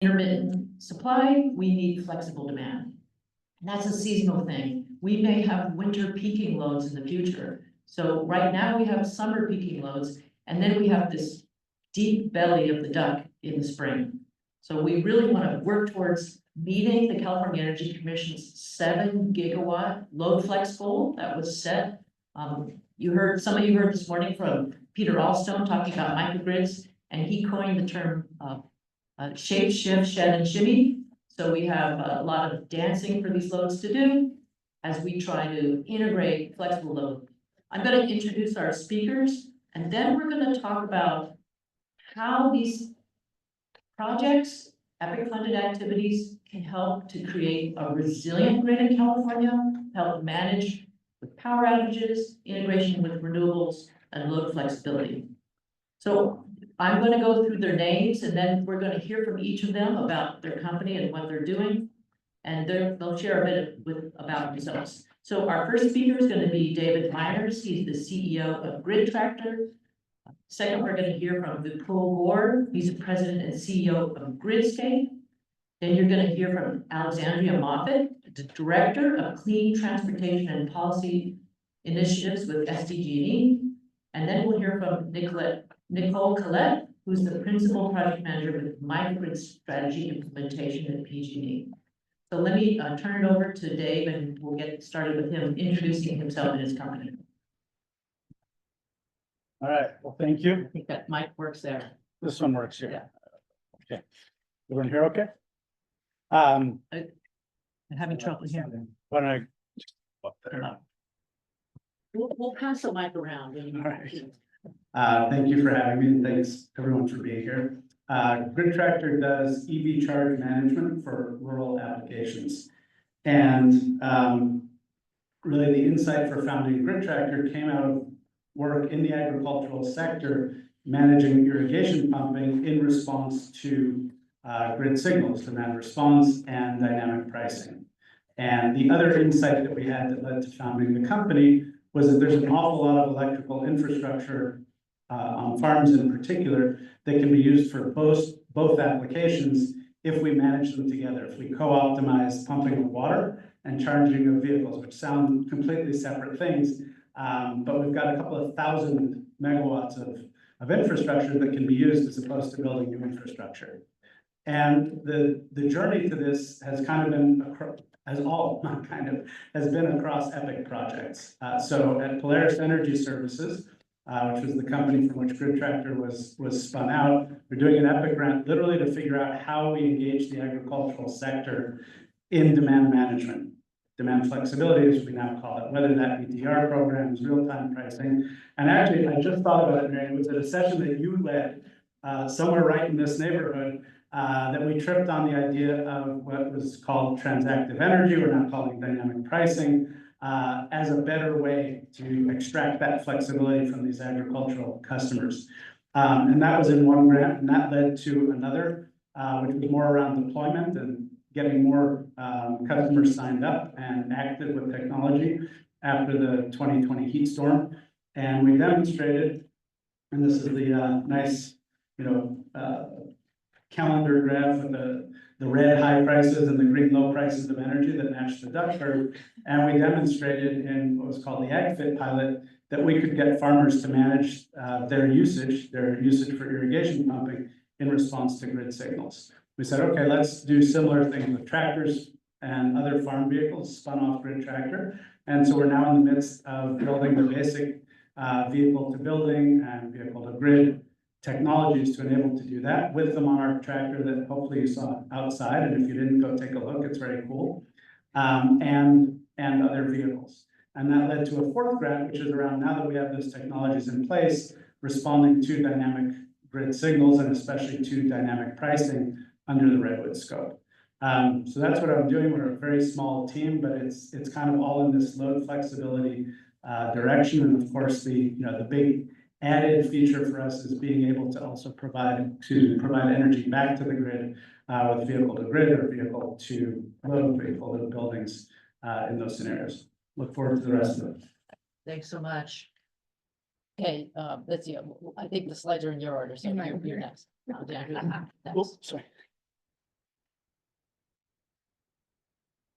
intermittent supply, we need flexible demand. And that's a seasonal thing. We may have winter peaking loads in the future. So right now we have summer peaking loads, and then we have this deep belly of the duck in the spring. So we really want to work towards meeting the California Energy Commission's 7 gigawatt load flex goal that was set. Some of you heard this morning from Peter Alstone talking about microgrids, and he coined the term shape, shift, shed, and shimmy. So we have a lot of dancing for these loads to do as we try to integrate flexible load. I'm going to introduce our speakers, and then we're going to talk about how these projects, EPIC funded activities, can help to create a resilient grid in California, help manage with power outages, integration with renewables, and load flexibility. So I'm going to go through their names, and then we're going to hear from each of them about their company and what they're doing, and they'll share a bit about themselves. So our first speaker is going to be David Myers. He's the CEO of Grid Tractor. Second, we're going to hear from Vipul Gore. He's the president and CEO of Gridscape. Then you're going to hear from Alexandria Moffett, the director of Clean Transportation and Policy Initiatives with SDG&E. And then we'll hear from Nicole Collette, who's the principal project manager with microgrid strategy implementation at PG&E. So let me turn it over to Dave, and we'll get started with him introducing himself and his company. All right, well, thank you. I think that mic works there. This one works here. Yeah. Okay. Everyone here okay? I'm having trouble here. Why don't I just up there? We'll pass the mic around. All right. Thank you for having me, and thanks everyone for being here. Grid Tractor does EV charge management for rural applications. And really the insight for founding Grid Tractor came out of work in the agricultural sector, managing irrigation pumping in response to grid signals, demand response, and dynamic pricing. And the other insight that we had that led to founding the company was that there's an awful lot of electrical infrastructure on farms in particular that can be used for both applications if we manage them together, if we co-optimize pumping of water and charging of vehicles, which sound completely separate things. But we've got a couple of thousand megawatts of infrastructure that can be used as opposed to building new infrastructure. And the journey to this has kind of been, has been across EPIC projects. So at Polaris Energy Services, which was the company from which Grid Tractor was spun out, we're doing an EPIC grant literally to figure out how we engage the agricultural sector in demand management. Demand flexibility, as we now call it, whether that be DR programs, real-time pricing. And actually, I just thought about it, Mary, it was at a session that you led somewhere right in this neighborhood that we tripped on the idea of what was called transactive energy, we're now calling dynamic pricing, as a better way to extract that flexibility from these agricultural customers. And that was in one grant, and that led to another, which was more around deployment and getting more customers signed up and active with technology after the 2020 heat storm. And we demonstrated, and this is the nice, calendar graph with the red high prices and the green low prices of energy that matched the duck curve. And we demonstrated in what was called the AgFit pilot that we could get farmers to manage their usage for irrigation pumping in response to grid signals. We said, okay, let's do similar things with tractors and other farm vehicles spun off Grid Tractor. And so we're now in the midst of building the basic vehicle to building and vehicle to grid technologies to enable to do that with the Monarch tractor that hopefully you saw outside. And if you didn't, go take a look, it's very cool. And other vehicles. And that led to a fourth grant, which is around now that we have those technologies in place, responding to dynamic grid signals and especially to dynamic pricing under the Redwood scope. So that's what I'm doing. We're a very small team, but it's kind of all in this load flexibility direction. And of course, the big added feature for us is being able to also provide energy back to the grid with vehicle to grid or vehicle to load, vehicle to buildings in those scenarios. Look forward to the rest of it. Thanks so much. Okay, let's see. I think the slides are in your order, so you're next. Oops, sorry.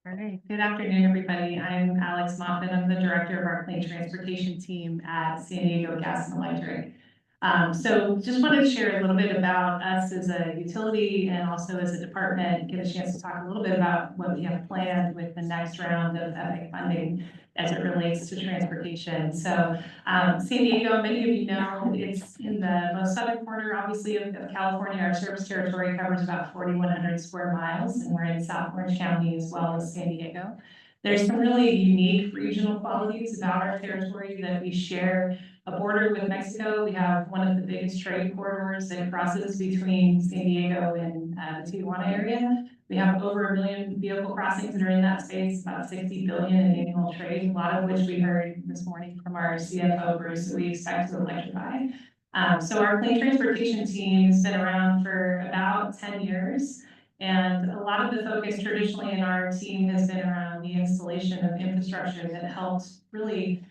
All right, good afternoon, everybody. I'm Alex Moffett. I'm the director of our clean transportation team at San Diego Gas and Electric. So just wanted to share a little bit about us as a utility and also as a department, get a chance to talk a little bit about what we have planned with the next round of EPIC funding as it relates to transportation. So San Diego, many of you know, it's in the most southern corner, obviously, of California. Our service territory covers about 4,100 square miles, and we're in South Orange County as well as San Diego. There's some really unique regional qualities about our territory that we share a border with Mexico. We have one of the biggest trade corridors that crosses between San Diego and the Tijuana area. We have over 1 million vehicle crossings that are in that space, about 60 billion in annual trade, a lot of which we heard this morning from our CFO, Bruce, that we expect to electrify. So our clean transportation team has been around for about 10 years. And a lot of the focus traditionally in our team has been around the installation of infrastructure that helps really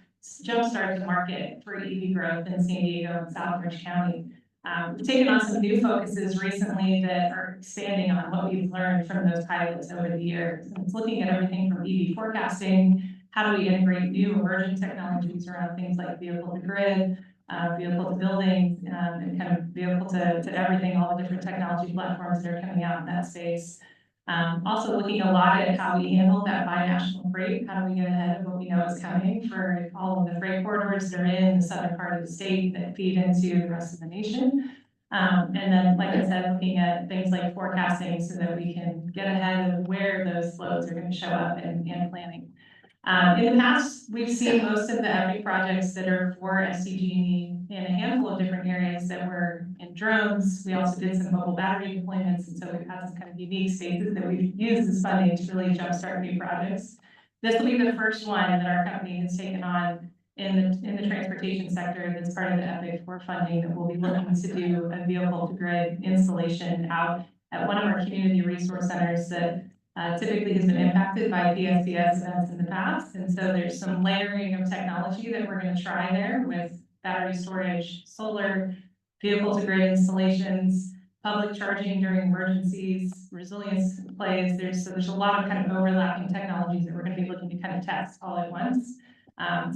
jumpstart the market for EV growth in San Diego and South Orange County. We've taken on some new focuses recently that are expanding on what we've learned from those pilots over the years. And it's looking at everything from EV forecasting, how do we integrate new emerging technologies around things like vehicle to grid, vehicle to building, and kind of vehicle to everything, all the different technology platforms that are coming out in that space. Also looking a lot at how we handle that binational freight, how do we get ahead of what we know is coming for all of the freight corridors that are in the southern part of the state that feed into the rest of the nation. And then, like I said, looking at things like forecasting so that we can get ahead of where those flows are going to show up and planning. In the past, we've seen most of the EPIC projects that are for SDG&E in a handful of different areas that were in drones. We also did some mobile battery deployments, and so we've had some kind of unique spaces that we've used this funding to really jumpstart new projects. This will be the first one that our company has taken on in the transportation sector that's part of the EPIC for funding that we'll be looking to do a vehicle to grid installation out at one of our community resource centers that typically has been impacted by PSPS events in the past. And so there's some layering of technology that we're going to try there with battery storage, solar, vehicle to grid installations, public charging during emergencies, resilience plays. There's a lot of kind of overlapping technologies that we're going to be looking to kind of test all at once.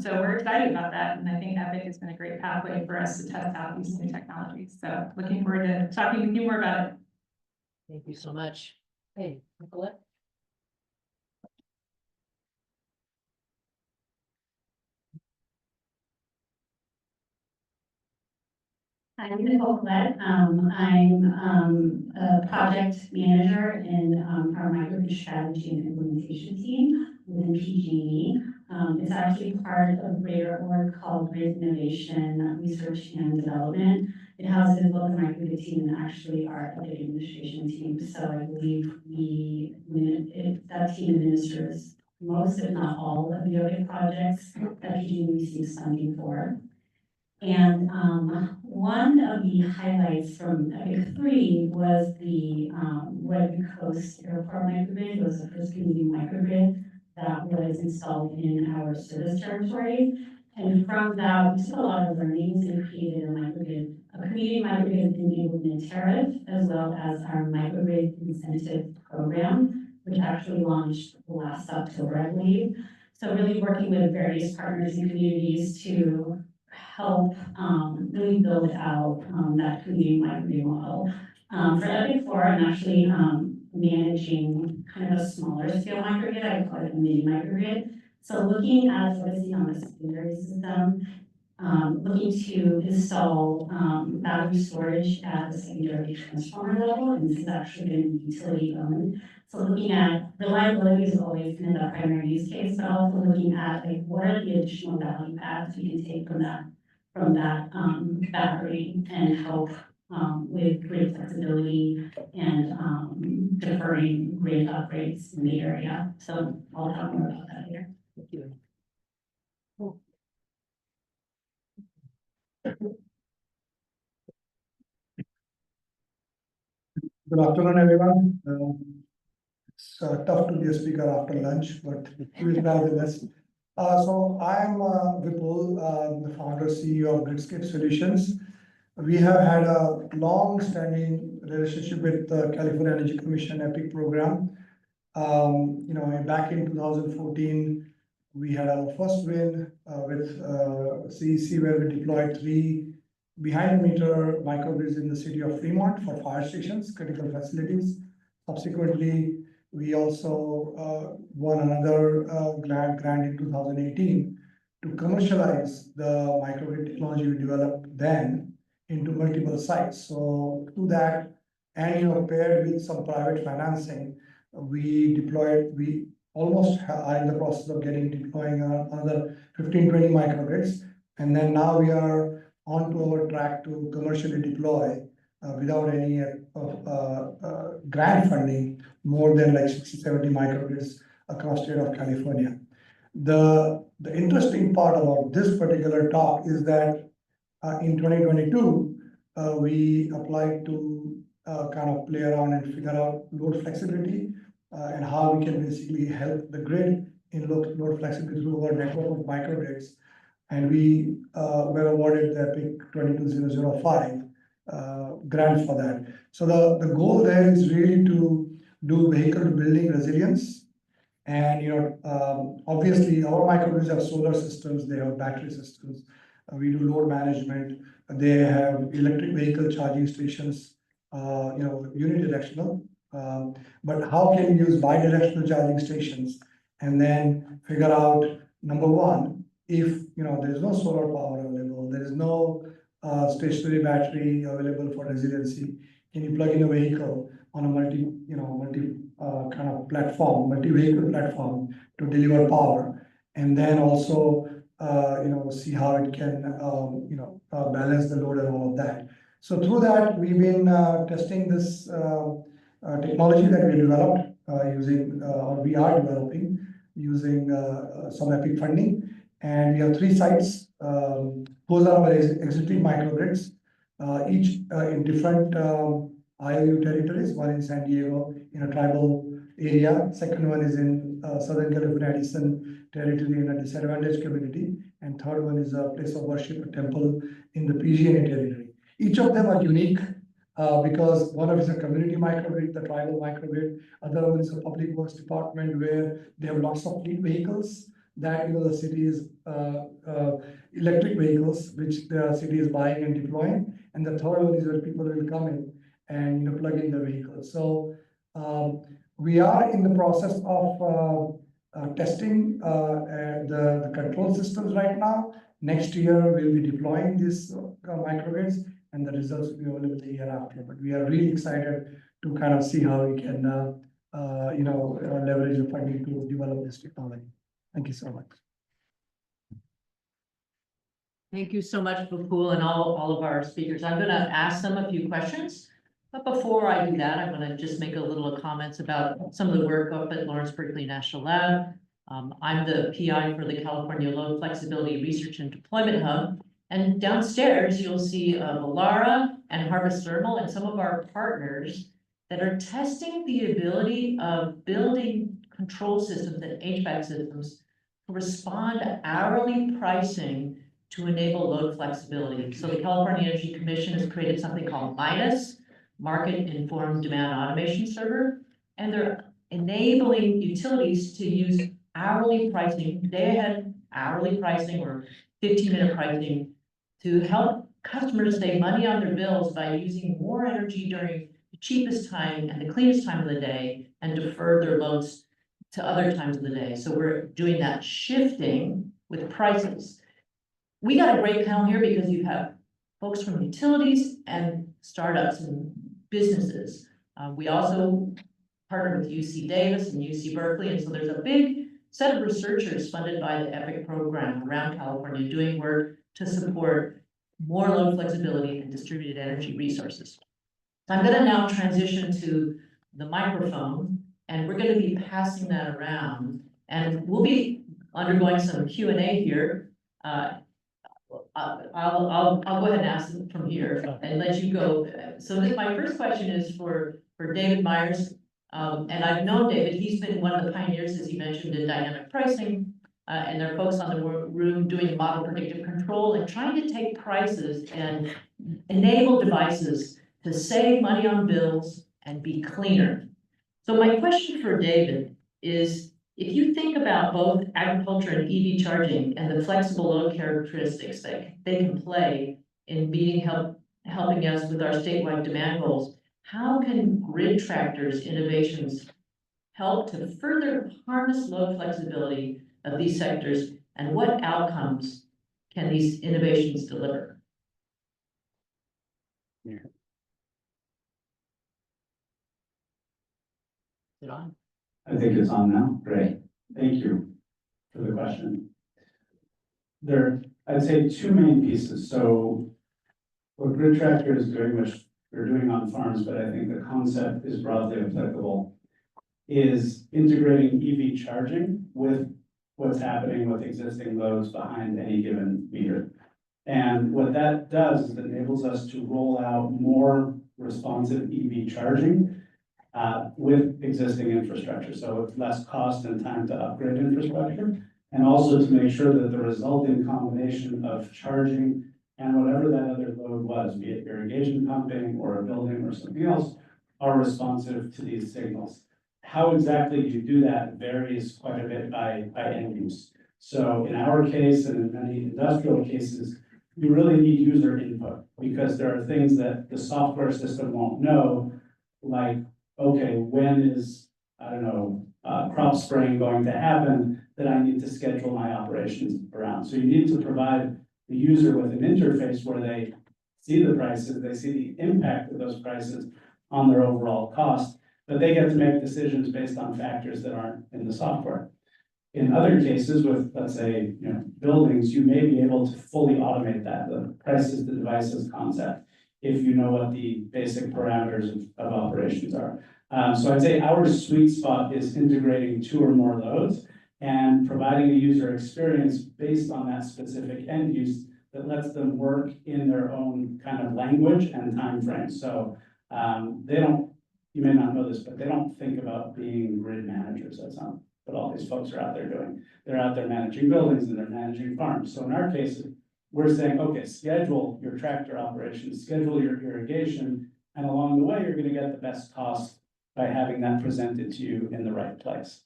So we're excited about that. And I think EPIC has been a great pathway for us to test out these new technologies. So looking forward to talking with you more about it. Thank you so much. Hey, Nicolette. I'm Nicole Collette. I'm a project manager in our microgrid strategy and implementation team within PG&E. It's actually part of a greater org called Grid Innovation, Research and Development. It houses both the microgrid team and actually our EPIC administration team. So I believe that team administers most, if not all, of the EPIC projects that PG&E receives funding for. And one of the highlights from EPIC 3 was the West Coast Airport microgrid. It was the first community microgrid that was installed in our service territory. And from that, we took a lot of learnings and created a community microgrid enablement tariff, as well as our microgrid incentive program, which actually launched last October, I believe. So really working with various partners and communities to help really build out that community microgrid model. For EPIC 4, I'm actually managing kind of a smaller scale microgrid. I call it a mini microgrid. So looking at focusing on the secondary system, looking to install battery storage at the secondary transformer level, and this is actually going to be utility owned. So looking at reliability is always kind of the primary use case, but also looking at like what are the additional value adds we can take from that battery and help with grid flexibility and deferring grid upgrades in the area. So I'll talk more about that later. Thank you. Good afternoon, everyone. It's tough to be a speaker after lunch, but we'll try the best. So I'm Vipul, the founder CEO of Gridscape Solutions. We have had a long-standing relationship with the California Energy Commission EPIC program. Back in 2014, we had our first win with CEC, where we deployed 3 behind-the-meter microgrids in the city of Fremont for fire stations, critical facilities. Subsequently, we also won another grant in 2018 to commercialize the microgrid technology we developed then into multiple sites. So through that, and paired with some private financing, we almost are in the process of deploying another 15-20 microgrids. And then now we are on to our track to commercially deploy without any grant funding, more than like 60-70 microgrids across state of California. The interesting part about this particular talk is that in 2022, we applied to kind of play around and figure out load flexibility and how we can basically help the grid in load flexibility through our network of microgrids. And we were awarded the EPIC 22005 grant for that. So the goal there is really to do vehicle to building resilience. And obviously our microgrids have solar systems, they have battery systems. We do load management. They have electric vehicle charging stations, unidirectional. But how can you use bidirectional charging stations and then figure out, number one, if there is no solar power available, there is no stationary battery available for resiliency, can you plug in a vehicle on a multi kind of platform, multi-vehicle platform to deliver power, and then also see how it can balance the load and all of that. So through that, we've been testing this technology that we developed using, or we are developing using some EPIC funding. And we have 3 sites. Those are our existing microgrids, each in different IOU territories. One in San Diego in a tribal area. Second one is in Southern California Edison territory in a disadvantaged community. And third one is a place of worship, a temple in the PG&E territory. Each of them are unique because one of is a community microgrid, the tribal microgrid. Other one is a public works department where they have lots of fleet vehicles that the city is electric vehicles which the city is buying and deploying. And the third one is where people will come in and plug in the vehicles. So we are in the process of testing the control systems right now. Next year we'll be deploying these microgrids, and the results will be available the year after. But we are really excited to kind of see how we can leverage the funding to develop this technology. Thank you so much. Thank you so much, Vipul, and all of our speakers. I'm going to ask them a few questions. But before I do that, I'm going to just make a little comments about some of the work up at Lawrence Berkeley National Lab. I'm the PI for the California Load Flexibility Research and Deployment Hub. And downstairs, you'll see Valara and Harvest Thermal and some of our partners that are testing the ability of building control systems and HVAC systems to respond to hourly pricing to enable load flexibility. So the California Energy Commission has created something called MIDAS, Market Informed Demand Automation Server, and they're enabling utilities to use hourly pricing, day-ahead hourly pricing or 15-minute pricing to help customers save money on their bills by using more energy during the cheapest time and the cleanest time of the day and defer their loads to other times of the day. So we're doing that shifting with prices. We got a great panel here because you have folks from utilities and startups and businesses. We also partner with UC Davis and UC Berkeley, and so there's a big set of researchers funded by the EPIC program around California doing work to support more load flexibility and distributed energy resources. I'm going to now transition to the microphone, and we're going to be passing that around, and we'll be undergoing some Q&A here. I'll go ahead and ask them from here and let you go. So my first question is for David Myers. And I've known David, he's been one of the pioneers, as you mentioned, in dynamic pricing. And there are folks on the room doing model predictive control and trying to take prices and enable devices to save money on bills and be cleaner. So my question for David is, if you think about both agriculture and EV charging and the flexible load characteristics that they can play in helping us with our statewide demand goals, how can grid tractors innovations help to further harness load flexibility of these sectors, and what outcomes can these innovations deliver? Yeah. Is it on? I think it's on now. Great. Thank you for the question. I'd say two main pieces. So what Grid Tractor is doing, which we're doing on farms, but I think the concept is broadly applicable, is integrating EV charging with what's happening with existing loads behind any given meter. And what that does is it enables us to roll out more responsive EV charging with existing infrastructure. So it's less cost and time to upgrade infrastructure, and also to make sure that the resulting combination of charging and whatever that other load was, be it irrigation pumping or a building or something else, are responsive to these signals. How exactly you do that varies quite a bit by end use. So in our case and in many industrial cases, you really need user input, because there are things that the software system won't know, like, okay, when is, I don't know, crop spraying going to happen that I need to schedule my operations around. So you need to provide the user with an interface where they see the prices, they see the impact of those prices on their overall cost, but they get to make decisions based on factors that aren't in the software. In other cases with, let's say, buildings, you may be able to fully automate that, the prices to devices concept, if you know what the basic parameters of operations are. So I'd say our sweet spot is integrating two or more loads and providing a user experience based on that specific end use that lets them work in their own kind of language and time frame. So they don't, you may not know this, but they don't think about being grid managers. That's not what all these folks are out there doing. They're out there managing buildings and they're managing farms. So in our case, we're saying, okay, schedule your tractor operations, schedule your irrigation, and along the way, you're gonna get the best cost by having that presented to you in the right place.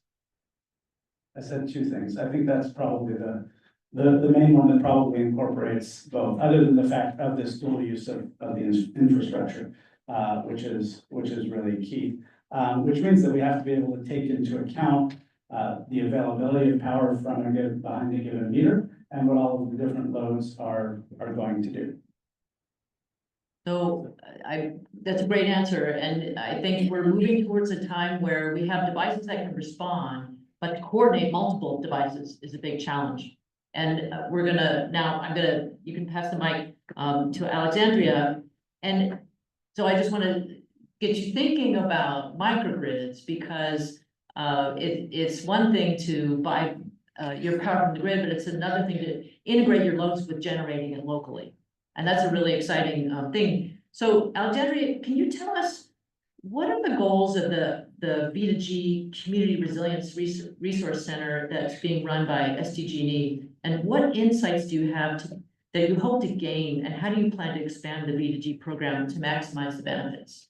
I said two things. I think that's probably the main one that probably incorporates both, other than the fact of this dual use of the infrastructure, which is really key. Which means that we have to be able to take into account the availability of power behind a given meter and what all of the different loads are going to do. So that's a great answer, and I think we're moving towards a time where we have devices that can respond, but to coordinate multiple devices is a big challenge. And you can pass the mic to Alexandria. And so I just want to get you thinking about microgrids, because it's one thing to buy your power from the grid, but it's another thing to integrate your loads with generating it locally. And that's a really exciting thing. So Alexandria, can you tell us what are the goals of the V2G Community Resilience Resource Center that's being run by SDG&E, and what insights do you have that you hope to gain, and how do you plan to expand the V2G program to maximize the benefits?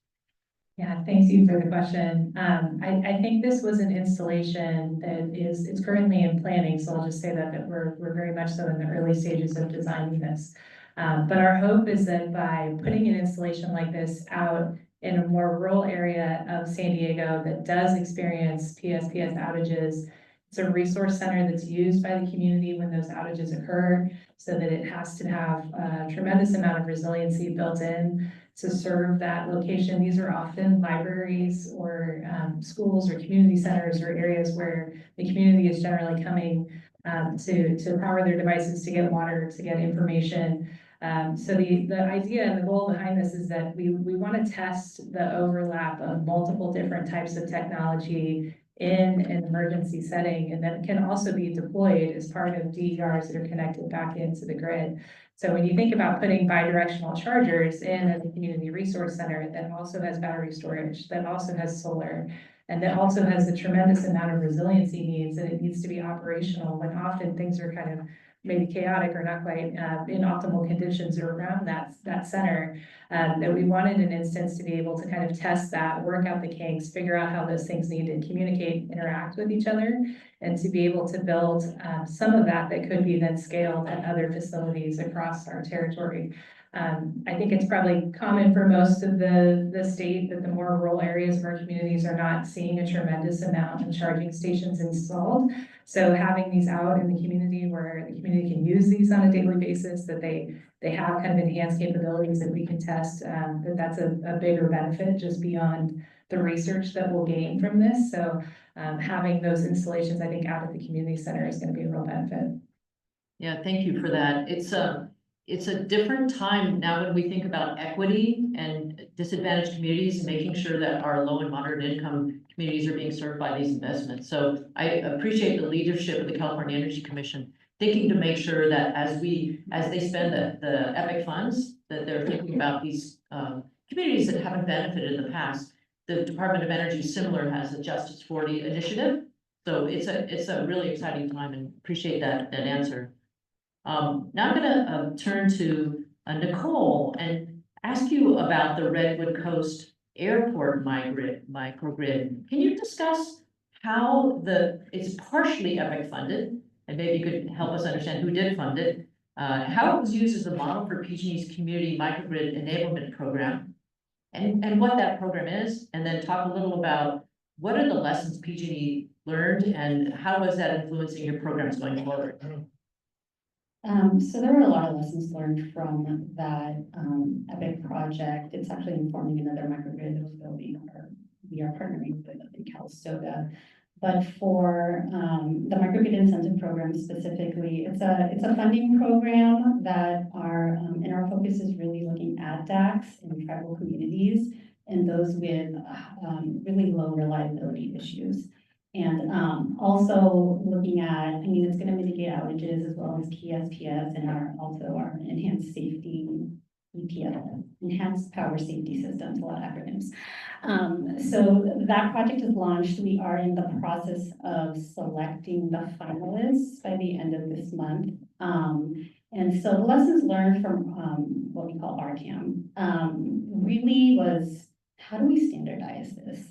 Yeah, thanks you for the question. I think this was an installation that it's currently in planning, so I'll just say that we're very much so in the early stages of designing this. But our hope is that by putting an installation like this out in a more rural area of San Diego that does experience PSPS outages, it's a resource center that's used by the community when those outages occur, so that it has to have a tremendous amount of resiliency built in to serve that location. These are often libraries or schools or community centers or areas where the community is generally coming to power their devices, to get water, to get information. So the idea and the goal behind this is that we want to test the overlap of multiple different types of technology in an emergency setting, and that can also be deployed as part of DERs that are connected back into the grid. So when you think about putting bidirectional chargers in a community resource center that also has battery storage, that also has solar, and that also has a tremendous amount of resiliency needs, and it needs to be operational when often things are kind of maybe chaotic or not quite in optimal conditions around that center. That we wanted an instance to be able to kind of test that, work out the kinks, figure out how those things need to communicate, interact with each other, and to be able to build some of that could be then scaled at other facilities across our territory. I think it's probably common for most of the state that the more rural areas of our communities are not seeing a tremendous amount of charging stations installed. So having these out in the community where the community can use these on a daily basis, that they have kind of enhanced capabilities that we can test, that's a bigger benefit just beyond the research that we'll gain from this. So having those installations, I think, out at the community center is going to be a real benefit. Yeah, thank you for that. It's a different time now when we think about equity and disadvantaged communities and making sure that our low and moderate income communities are being served by these investments. So I appreciate the leadership of the California Energy Commission thinking to make sure that as they spend the EPIC funds, that they're thinking about these communities that haven't benefited in the past. The Department of Energy similar has a Justice 40 initiative. So it's a really exciting time, and appreciate that answer. Now I'm gonna turn to Nicole and ask you about the Redwood Coast Airport microgrid. Can you discuss how it's partially EPIC funded, and maybe you could help us understand who did fund it, how it was used as a model for PG&E's community microgrid enablement program, and what that program is, and then talk a little about what are the lessons PG&E learned and how is that influencing your programs going forward? So there were a lot of lessons learned from that EPIC project. It's actually informing another microgrid that was building, or we are partnering with in Calistoga. But for the microgrid incentive program specifically, it's a funding program that and our focus is really looking at DACs in tribal communities and those with really low reliability issues. And also looking at, it's going to mitigate outages as well as key SPS and also our enhanced safety EPS, enhanced power safety systems, a lot of acronyms. So that project is launched. We are in the process of selecting the finalists by the end of this month. And so the lessons learned from what we call RCAM really was, how do we standardize this?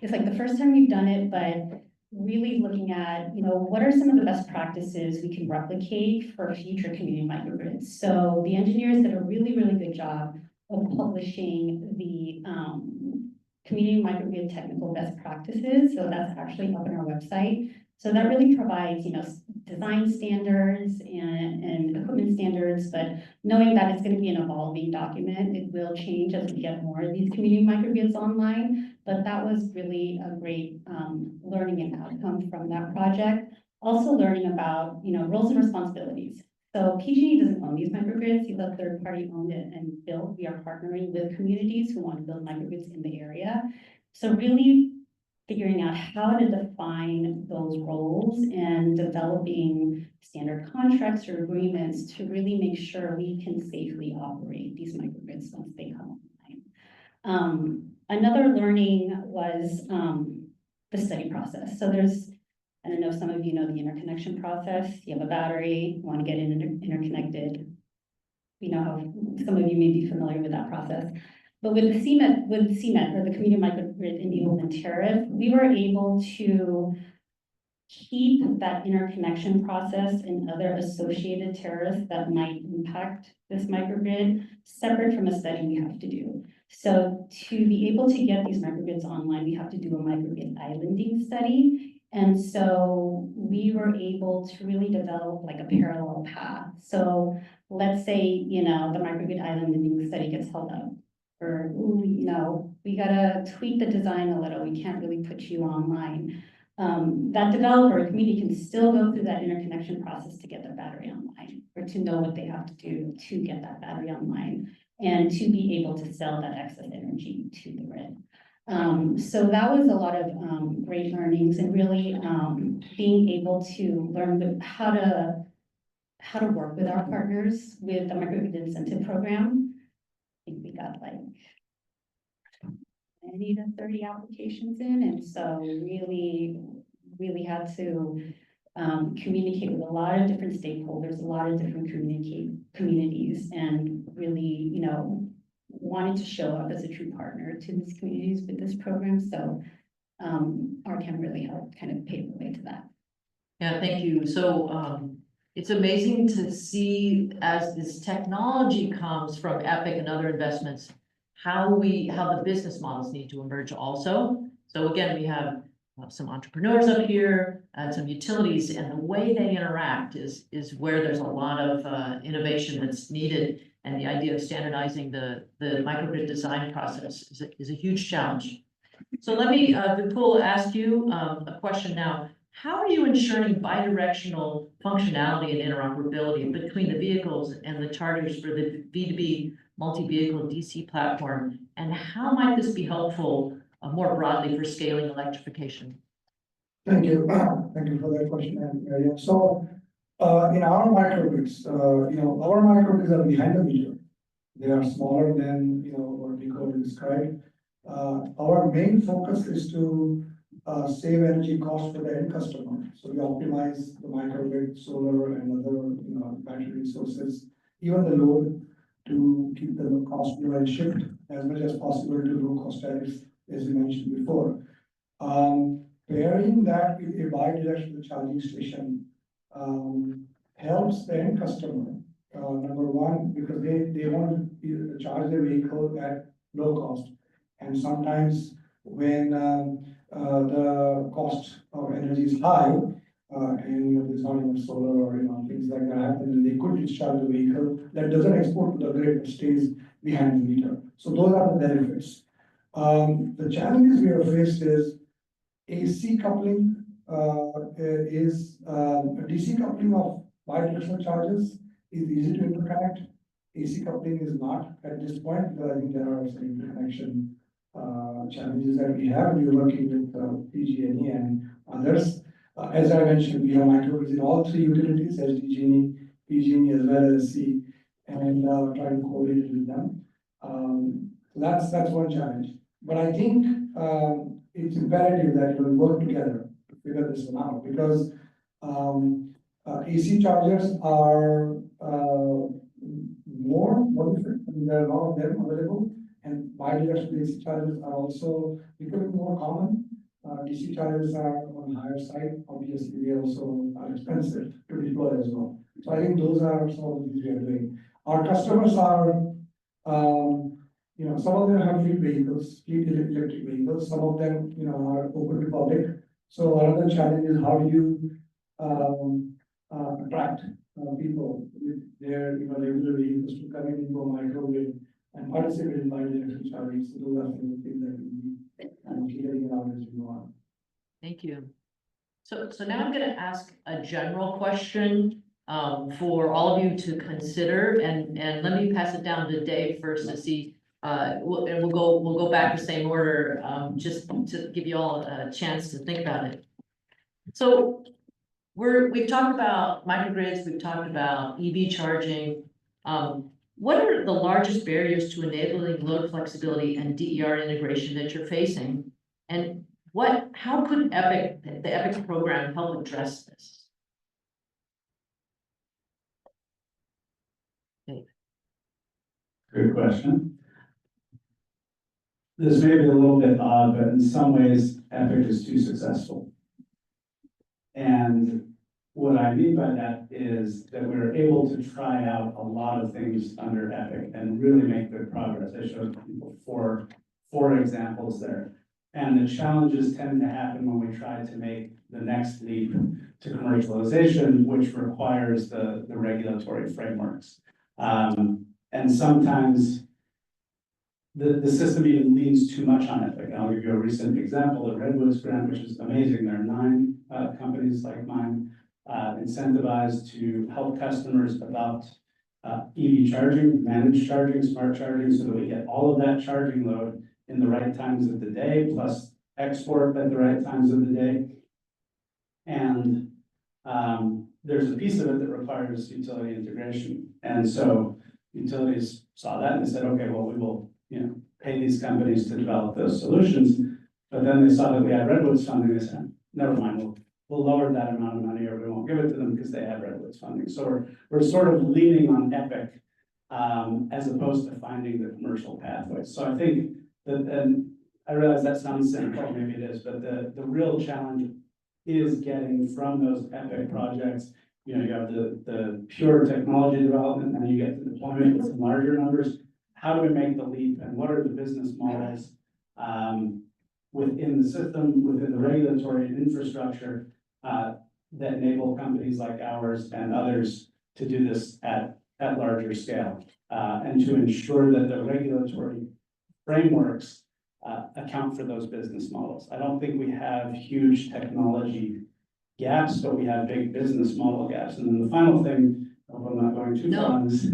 It's like the first time we've done it, but really looking at, what are some of the best practices we can replicate for future community microgrids. So the engineers did a really, really good job of publishing the community microgrid technical best practices. So that's actually up on our website. So that really provides, design standards and equipment standards, but knowing that it's going to be an evolving document, it will change as we get more of these community microgrids online. But that was really a great learning and outcome from that project. Also learning about, roles and responsibilities. So PG&E doesn't own these microgrids. These are third party owned and built. We are partnering with communities who want to build microgrids in the area. So really figuring out how to define those roles and developing standard contracts or agreements to really make sure we can safely operate these microgrids once they come online. Another learning was the study process. So I don't know if some of you know the interconnection process. You have a battery, you want to get it interconnected. We know how some of you may be familiar with that process. But with the CMET, or the Community Microgrid Enablement Tariff, we were able to keep that interconnection process and other associated tariffs that might impact this microgrid separate from a study we have to do. So to be able to get these microgrids online, we have to do a microgrid islanding study. And so we were able to really develop like a parallel path. So let's say, the microgrid islanding study gets held up. Or, we gotta tweak the design a little, we can't really put you online. That developer or community can still go through that interconnection process to get their battery online, or to know what they have to do to get that battery online, and to be able to sell that excess energy to the grid. So that was a lot of great learnings, and really being able to learn how to work with our partners with the microgrid incentive program. I think we got like 20 to 30 applications in, and so really had to communicate with a lot of different stakeholders, a lot of different communities, and really, wanted to show up as a true partner to these communities with this program. So RCAM really helped kind of pave the way to that. Yeah, thank you. So, it's amazing to see as this technology comes from Epic and other investments, how the business models need to emerge also. So again, we have some entrepreneurs up here and some utilities, and the way they interact is where there's a lot of innovation that's needed. And the idea of standardizing the microgrid design process is a huge challenge. So let me, Vipul, ask you a question now. How are you ensuring bidirectional functionality and interoperability between the vehicles and the chargers for the V2B multi-vehicle DC platform? And how might this be helpful more broadly for scaling electrification? Thank you. Thank you for that question. And, yeah, so in our microgrids, our microgrids are behind the meter. They are smaller than what we call described. Our main focus is to save energy costs for the end customer. So we optimize the microgrid, solar, and other battery resources, even the load, to keep the cost low and shift as much as possible to low cost tariffs, as you mentioned before. Pairing that with a bi-directional charging station helps the end customer. Number one, because they want to charge their vehicle at low cost, and sometimes when the cost of energy is high, and there's not enough solar or things like that, and they could discharge the vehicle that doesn't export to the grid but stays behind the meter. So those are the benefits. The challenges we are faced is AC coupling DC coupling of bidirectional charges is easy to interconnect. AC coupling is not at this point, because I think there are some interconnection challenges that we have. We're working with PG&E and others. As I mentioned, we have microgrids in all three utilities, SDG&E, PG&E, as well as C, and trying to coordinate with them. That's one challenge. But I think it's imperative that we work together to figure this one out, because AC chargers are more prolific. I mean, there are a lot of them available, and bidirectional AC chargers are also becoming more common. DC chargers are on the higher side. Obviously, they also are expensive to deploy as well. So I think those are some of the things we are doing. Our customers are, some of them have fleet vehicles, fleet electric vehicles. Some of them, are open to public. So another challenge is how do you attract people with their, regular vehicles to come into a microgrid and participate in bidirectional charging. So those are some of the things that we need and figuring it out as we go on. Thank you. So now I'm going to ask a general question for all of you to consider, and let me pass it down to Dave first to see. We'll go back the same order, just to give you all a chance to think about it. So we've talked about microgrids, we've talked about EV charging. What are the largest barriers to enabling load flexibility and DER integration that you're facing? And how could the EPIC program help address this? Dave. Good question. This may be a little bit odd, but in some ways, EPIC is too successful. And what I mean by that is that we're able to try out a lot of things under EPIC and really make good progress. I showed people four examples there. And the challenges tend to happen when we try to make the next leap to commercialization, which requires the regulatory frameworks. And sometimes the system even leans too much on EPIC. I'll give you a recent example, the Redwoods grant, which is amazing. There are 9 companies like mine incentivized to help customers adopt EV charging, managed charging, smart charging, so that we get all of that charging load in the right times of the day, plus export at the right times of the day. And there's a piece of it that requires utility integration. And so utilities saw that and they said, okay, well, we will pay these companies to develop those solutions. But then they saw that we had Redwoods funding. They said, never mind, we'll lower that amount of money or we won't give it to them because they have Redwoods funding. So we're sort of leaning on Epic as opposed to finding the commercial pathways. So I think that, and I realize that sounds simple, maybe it is, but the real challenge is getting from those Epic projects. You know, you have the pure technology development, and then you get the deployment with some larger numbers. How do we make the leap, and what are the business models within the system, within the regulatory infrastructure that enable companies like ours and others to do this at larger scale, and to ensure that the regulatory frameworks account for those business models. I don't think we have huge technology gaps, but we have big business model gaps. And then the final thing, if I'm not going too far on this,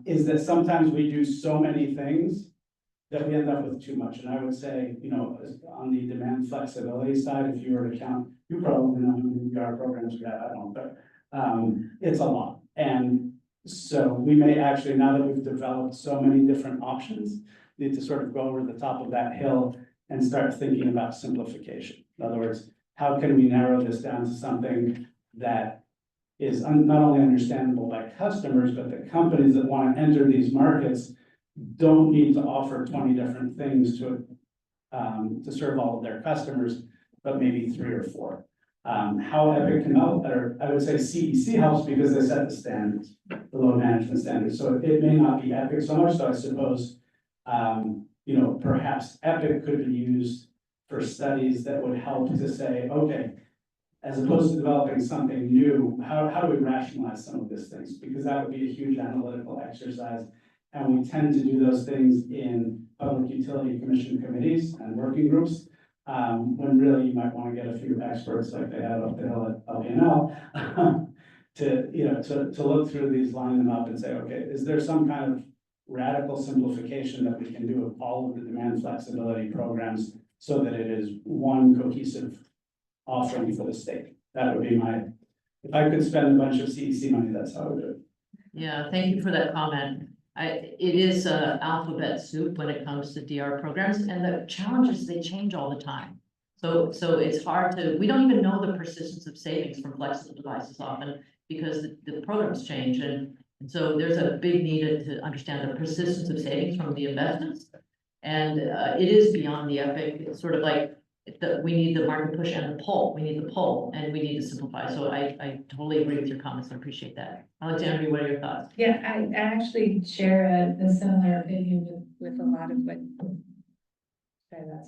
is that sometimes we do so many things that we end up with too much. And I would say, you know, on the demand flexibility side, if you were to count, you probably know how many ER programs we have, I don't, but it's a lot. And so we may actually, now that we've developed so many different options, need to sort of go over the top of that hill and start thinking about simplification. In other words, how can we narrow this down to something that is not only understandable by customers, but the companies that want to enter these markets don't need to offer 20 different things to serve all of their customers, but maybe 3 or 4. How Epic can help, or I would say CEC helps because they set the standards, the load management standards. So it may not be Epic so much, so I suppose, you know, perhaps Epic could be used for studies that would help to say, okay, as opposed to developing something new, how do we rationalize some of these things? Because that would be a huge analytical exercise. And we tend to do those things in Public Utility Commission committees and working groups, when really you might want to get a few experts like they have up the hill at LPNL to look through these, line them up and say, okay, is there some kind of radical simplification that we can do of all of the demand flexibility programs so that it is one cohesive offering for the state? That would be my, if I could spend a bunch of CEC money, that's how I would do it. Yeah, thank you for that comment. It is alphabet soup when it comes to DR programs, and the challenges, they change all the time. So it's hard to, we don't even know the persistence of savings from flexible devices often because the programs change. And so there's a big need to understand the persistence of savings from the investments. And it is beyond the Epic. It's sort of like we need the market push and the pull. We need the pull and we need to simplify. So I totally agree with your comments. I appreciate that. Alexandria, what are your thoughts? Yeah, I actually share a similar opinion with a lot of what,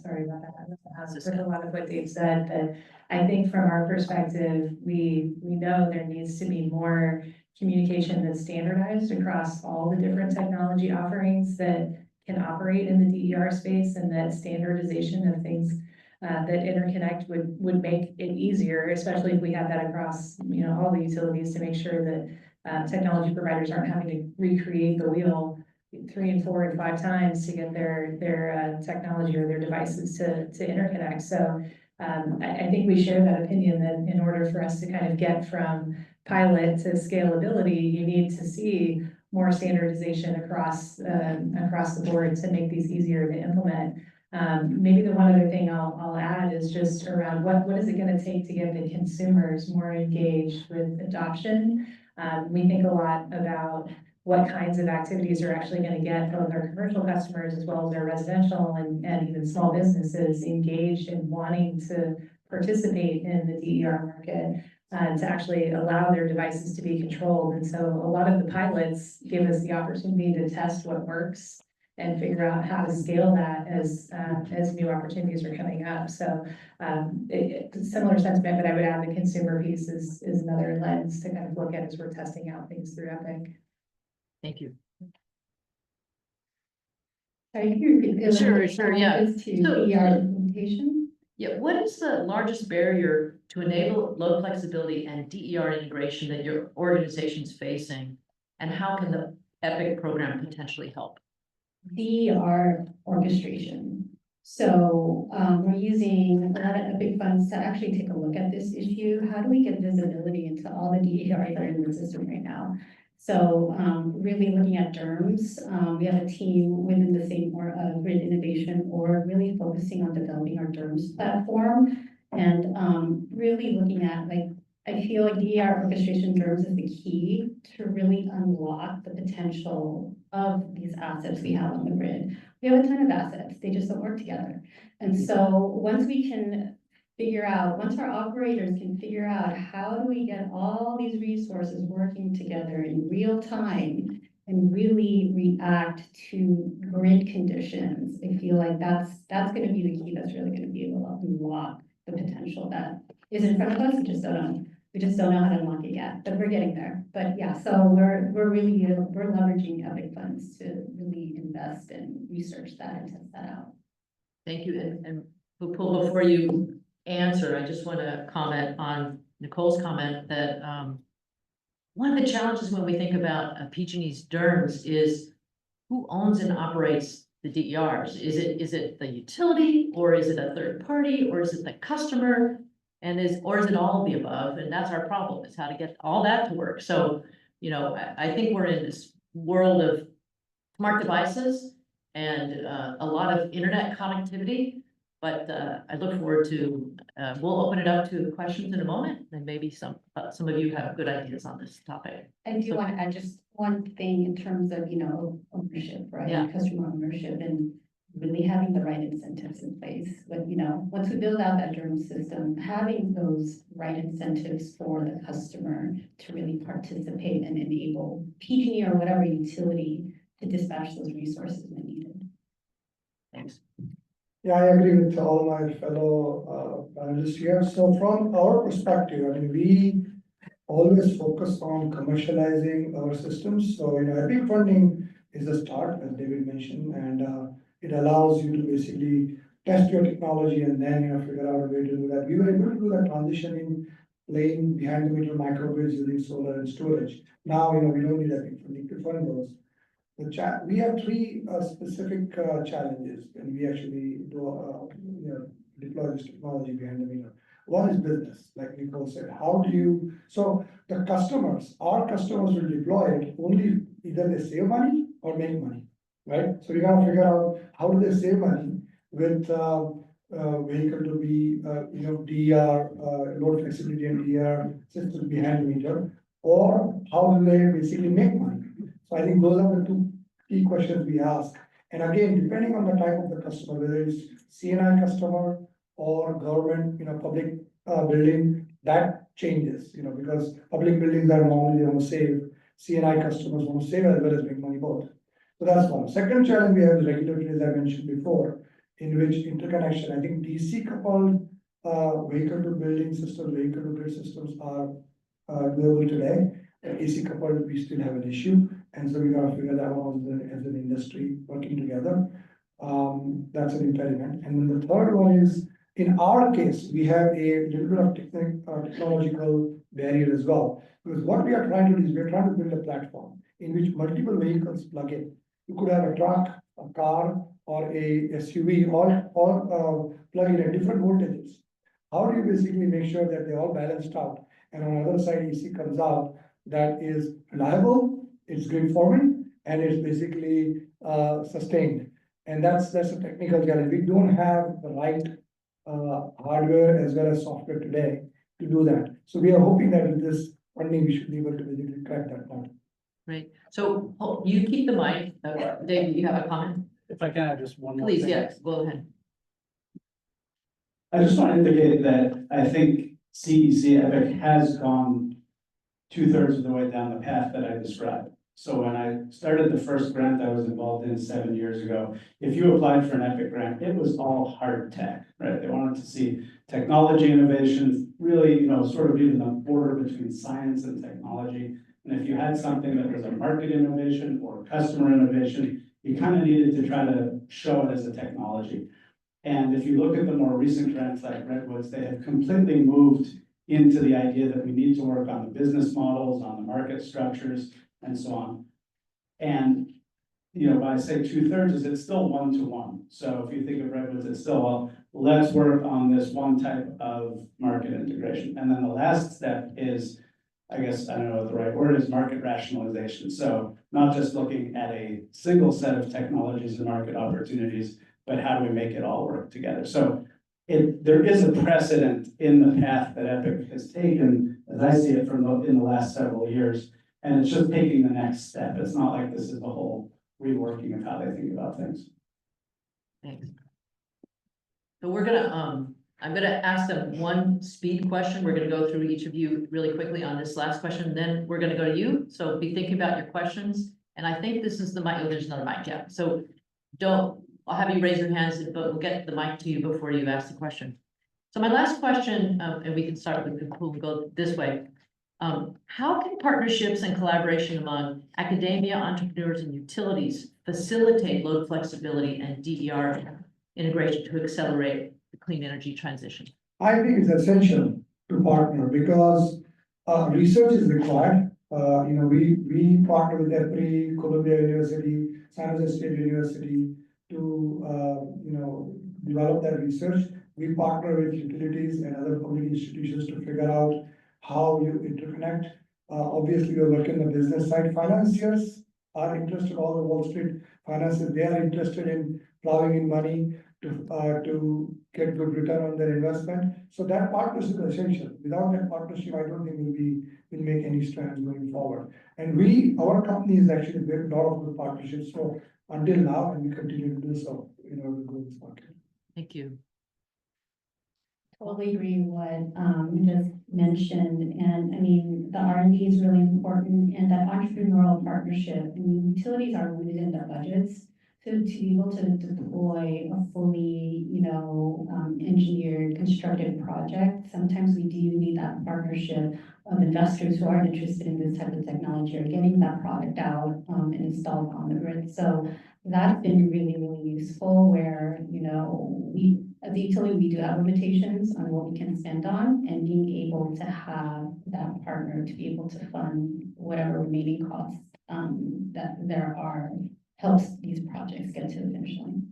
sorry about that, with a lot of what Dave said, but I think from our perspective, we know there needs to be more communication that's standardized across all the different technology offerings that can operate in the DER space, and that standardization of things that interconnect would make it easier, especially if we have that across, you know, all the utilities, to make sure that technology providers aren't having to recreate the wheel 3 and 4 and 5 times to get their technology or their devices to interconnect. So I think we share that opinion that in order for us to kind of get from pilot to scalability, you need to see more standardization across the board to make these easier to implement. Maybe the one other thing I'll add is just around what is it going to take to get the consumers more engaged with adoption. We think a lot about what kinds of activities are actually going to get both our commercial customers as well as our residential and even small businesses engaged in wanting to participate in the DER market, to actually allow their devices to be controlled. And so a lot of the pilots give us the opportunity to test what works and figure out how to scale that as new opportunities are coming up. So similar sentiment, but I would add the consumer piece is another lens to kind of look at as we're testing out things through Epic. Thank you. Sorry, can you repeat the Sure, yeah. to So- DER implementation? Yeah, what is the largest barrier to enable load flexibility and DER integration that your organization's facing? And how can the Epic program potentially help? DER orchestration. So we're using a lot of Epic funds to actually take a look at this issue. How do we get visibility into all the DERs that are in the system right now? So really looking at DERMS, we have a team within the same grid innovation, or really focusing on developing our DERMS platform And really looking at, like, I feel like DER orchestration terms is the key to really unlock the potential of these assets we have on the grid. We have a ton of assets, they just don't work together. And so once we can figure out, once our operators can figure out how do we get all these resources working together in real time and really react to grid conditions, I feel like that's gonna be the key that's really gonna be able to unlock the potential that is in front of us. We just don't know how to unlock it yet, but we're getting there. But yeah, so we're leveraging EPIC funds to really invest and research that and test that out. Thank you, and before you answer, I just want to comment on Nicole's comment that, one of the challenges when we think about PG&E's DERMS is who owns and operates the DERs? Is it the utility, or is it a third party, or is it the customer? Or is it all of the above? And that's our problem, is how to get all that to work. So, I think we're in this world of smart devices and a lot of internet connectivity. But I look forward to, we'll open it up to questions in a moment, and maybe some of you have good ideas on this topic. I do want to add just one thing in terms of, ownership, right? Yeah. Customer ownership and really having the right incentives in place. But, once we build out that DERM system, having those right incentives for the customer to really participate and enable PG&E or whatever utility to dispatch those resources when needed. Thanks. Yeah, I agree with all my fellow panelists here. So from our perspective, I mean, we always focus on commercializing our systems. So, EPIC funding is a start, as David mentioned, and it allows you to basically test your technology and then, figure out a way to do that. We were able to do that transition in laying behind the meter microgrids using solar and storage. Now, we don't need EPIC funding to fund those. We have three specific challenges when we actually do, deploy this technology behind the meter. One is business, like Nicole said. How do you, so the customers, our customers will deploy it only either they save money or make money, right? So we gotta figure out how do they save money with vehicle to be, DER, load flexibility and DER systems behind the meter, or how do they basically make money? So I think those are the two key questions we ask. And again, depending on the type of the customer, whether it's C&I customer or government, public building, that changes, because public buildings are normally want to save, C&I customers want to save as well as make money both. So that's one. Second challenge we have is regulatory, as I mentioned before, in which interconnection, I think DC coupled vehicle to building systems, vehicle to grid systems are doable today. AC coupled, we still have an issue. And so we gotta figure that out as an industry working together. That's an impediment. And then the third one is, in our case, we have a little bit of technological barrier as well. Because what we are trying to do is we're trying to build a platform in which multiple vehicles plug in. You could have a truck, a car, or a SUV, all plug in at different voltages. How do you basically make sure that they're all balanced out? And on the other side, AC comes out that is reliable, it's grid forming, and it's basically sustained. And that's a technical challenge. We don't have the right hardware as well as software today to do that. So we are hoping that with this funding, we should be able to basically crack that part. Great. So you keep the mic. David, you have a comment? If I can add just one more Please, thing. yes, go ahead. I just want to indicate that I think CEC EPIC has gone 2/3 of the way down the path that I described. So when I started the first grant I was involved in 7 years ago, if you applied for an EPIC grant, it was all hard tech, right? They wanted to see technology innovations, really, sort of even the border between science and technology. And if you had something that was a market innovation or customer innovation, you kind of needed to try to show it as a technology. And if you look at the more recent grants like Redwoods, they have completely moved into the idea that we need to work on the business models, on the market structures, and so on. And, when I say 2/3, is it's still 1-to-1. So if you think of Redwoods, it's still, well, let's work on this one type of market integration. And then the last step is, I guess, I don't know what the right word is, market rationalization. So not just looking at a single set of technologies and market opportunities, but how do we make it all work together? So there is a precedent in the path that Epic has taken, as I see it in the last several years. And it's just taking the next step. It's not like this is the whole reworking of how they think about things. Thanks. So we're gonna, I'm gonna ask them one speed question. We're gonna go through each of you really quickly on this last question, then we're gonna go to you. So be thinking about your questions. And I think this is the mic, oh, there's another mic, yeah. So I'll have you raise your hands, but we'll get the mic to you before you ask the question. So my last question, and we can start with, we'll go this way. How can partnerships and collaboration among academia, entrepreneurs, and utilities facilitate load flexibility and DER integration to accelerate the clean energy transition? I think it's essential to partner because research is required. We partner with EPRI, Columbia University, San Jose State University to develop that research. We partner with utilities and other community institutions to figure out how you interconnect. Obviously, we're working on the business side. Financiers are interested, all the Wall Street financiers, they are interested in plowing in money to get good return on their investment. So that partnership is essential. Without that partnership, I don't think we'll make any strides going forward. And our company has actually built a lot of good partnerships so until now, and we continue to do so in order to grow this market. Thank you. Totally agree with what you just mentioned, and I mean, the R&D is really important, and that entrepreneurial partnership, I mean, utilities are limited in their budgets. So to be able to deploy a fully, engineered, constructed project, sometimes we do need that partnership of investors who are interested in this type of technology or getting that product out and installed on the grid. So that's been really, really useful where, we, as a utility, we do have limitations on what we can spend on, and being able to have that partner to be able to fund whatever remaining costs that there are, helps these projects get to the finish line.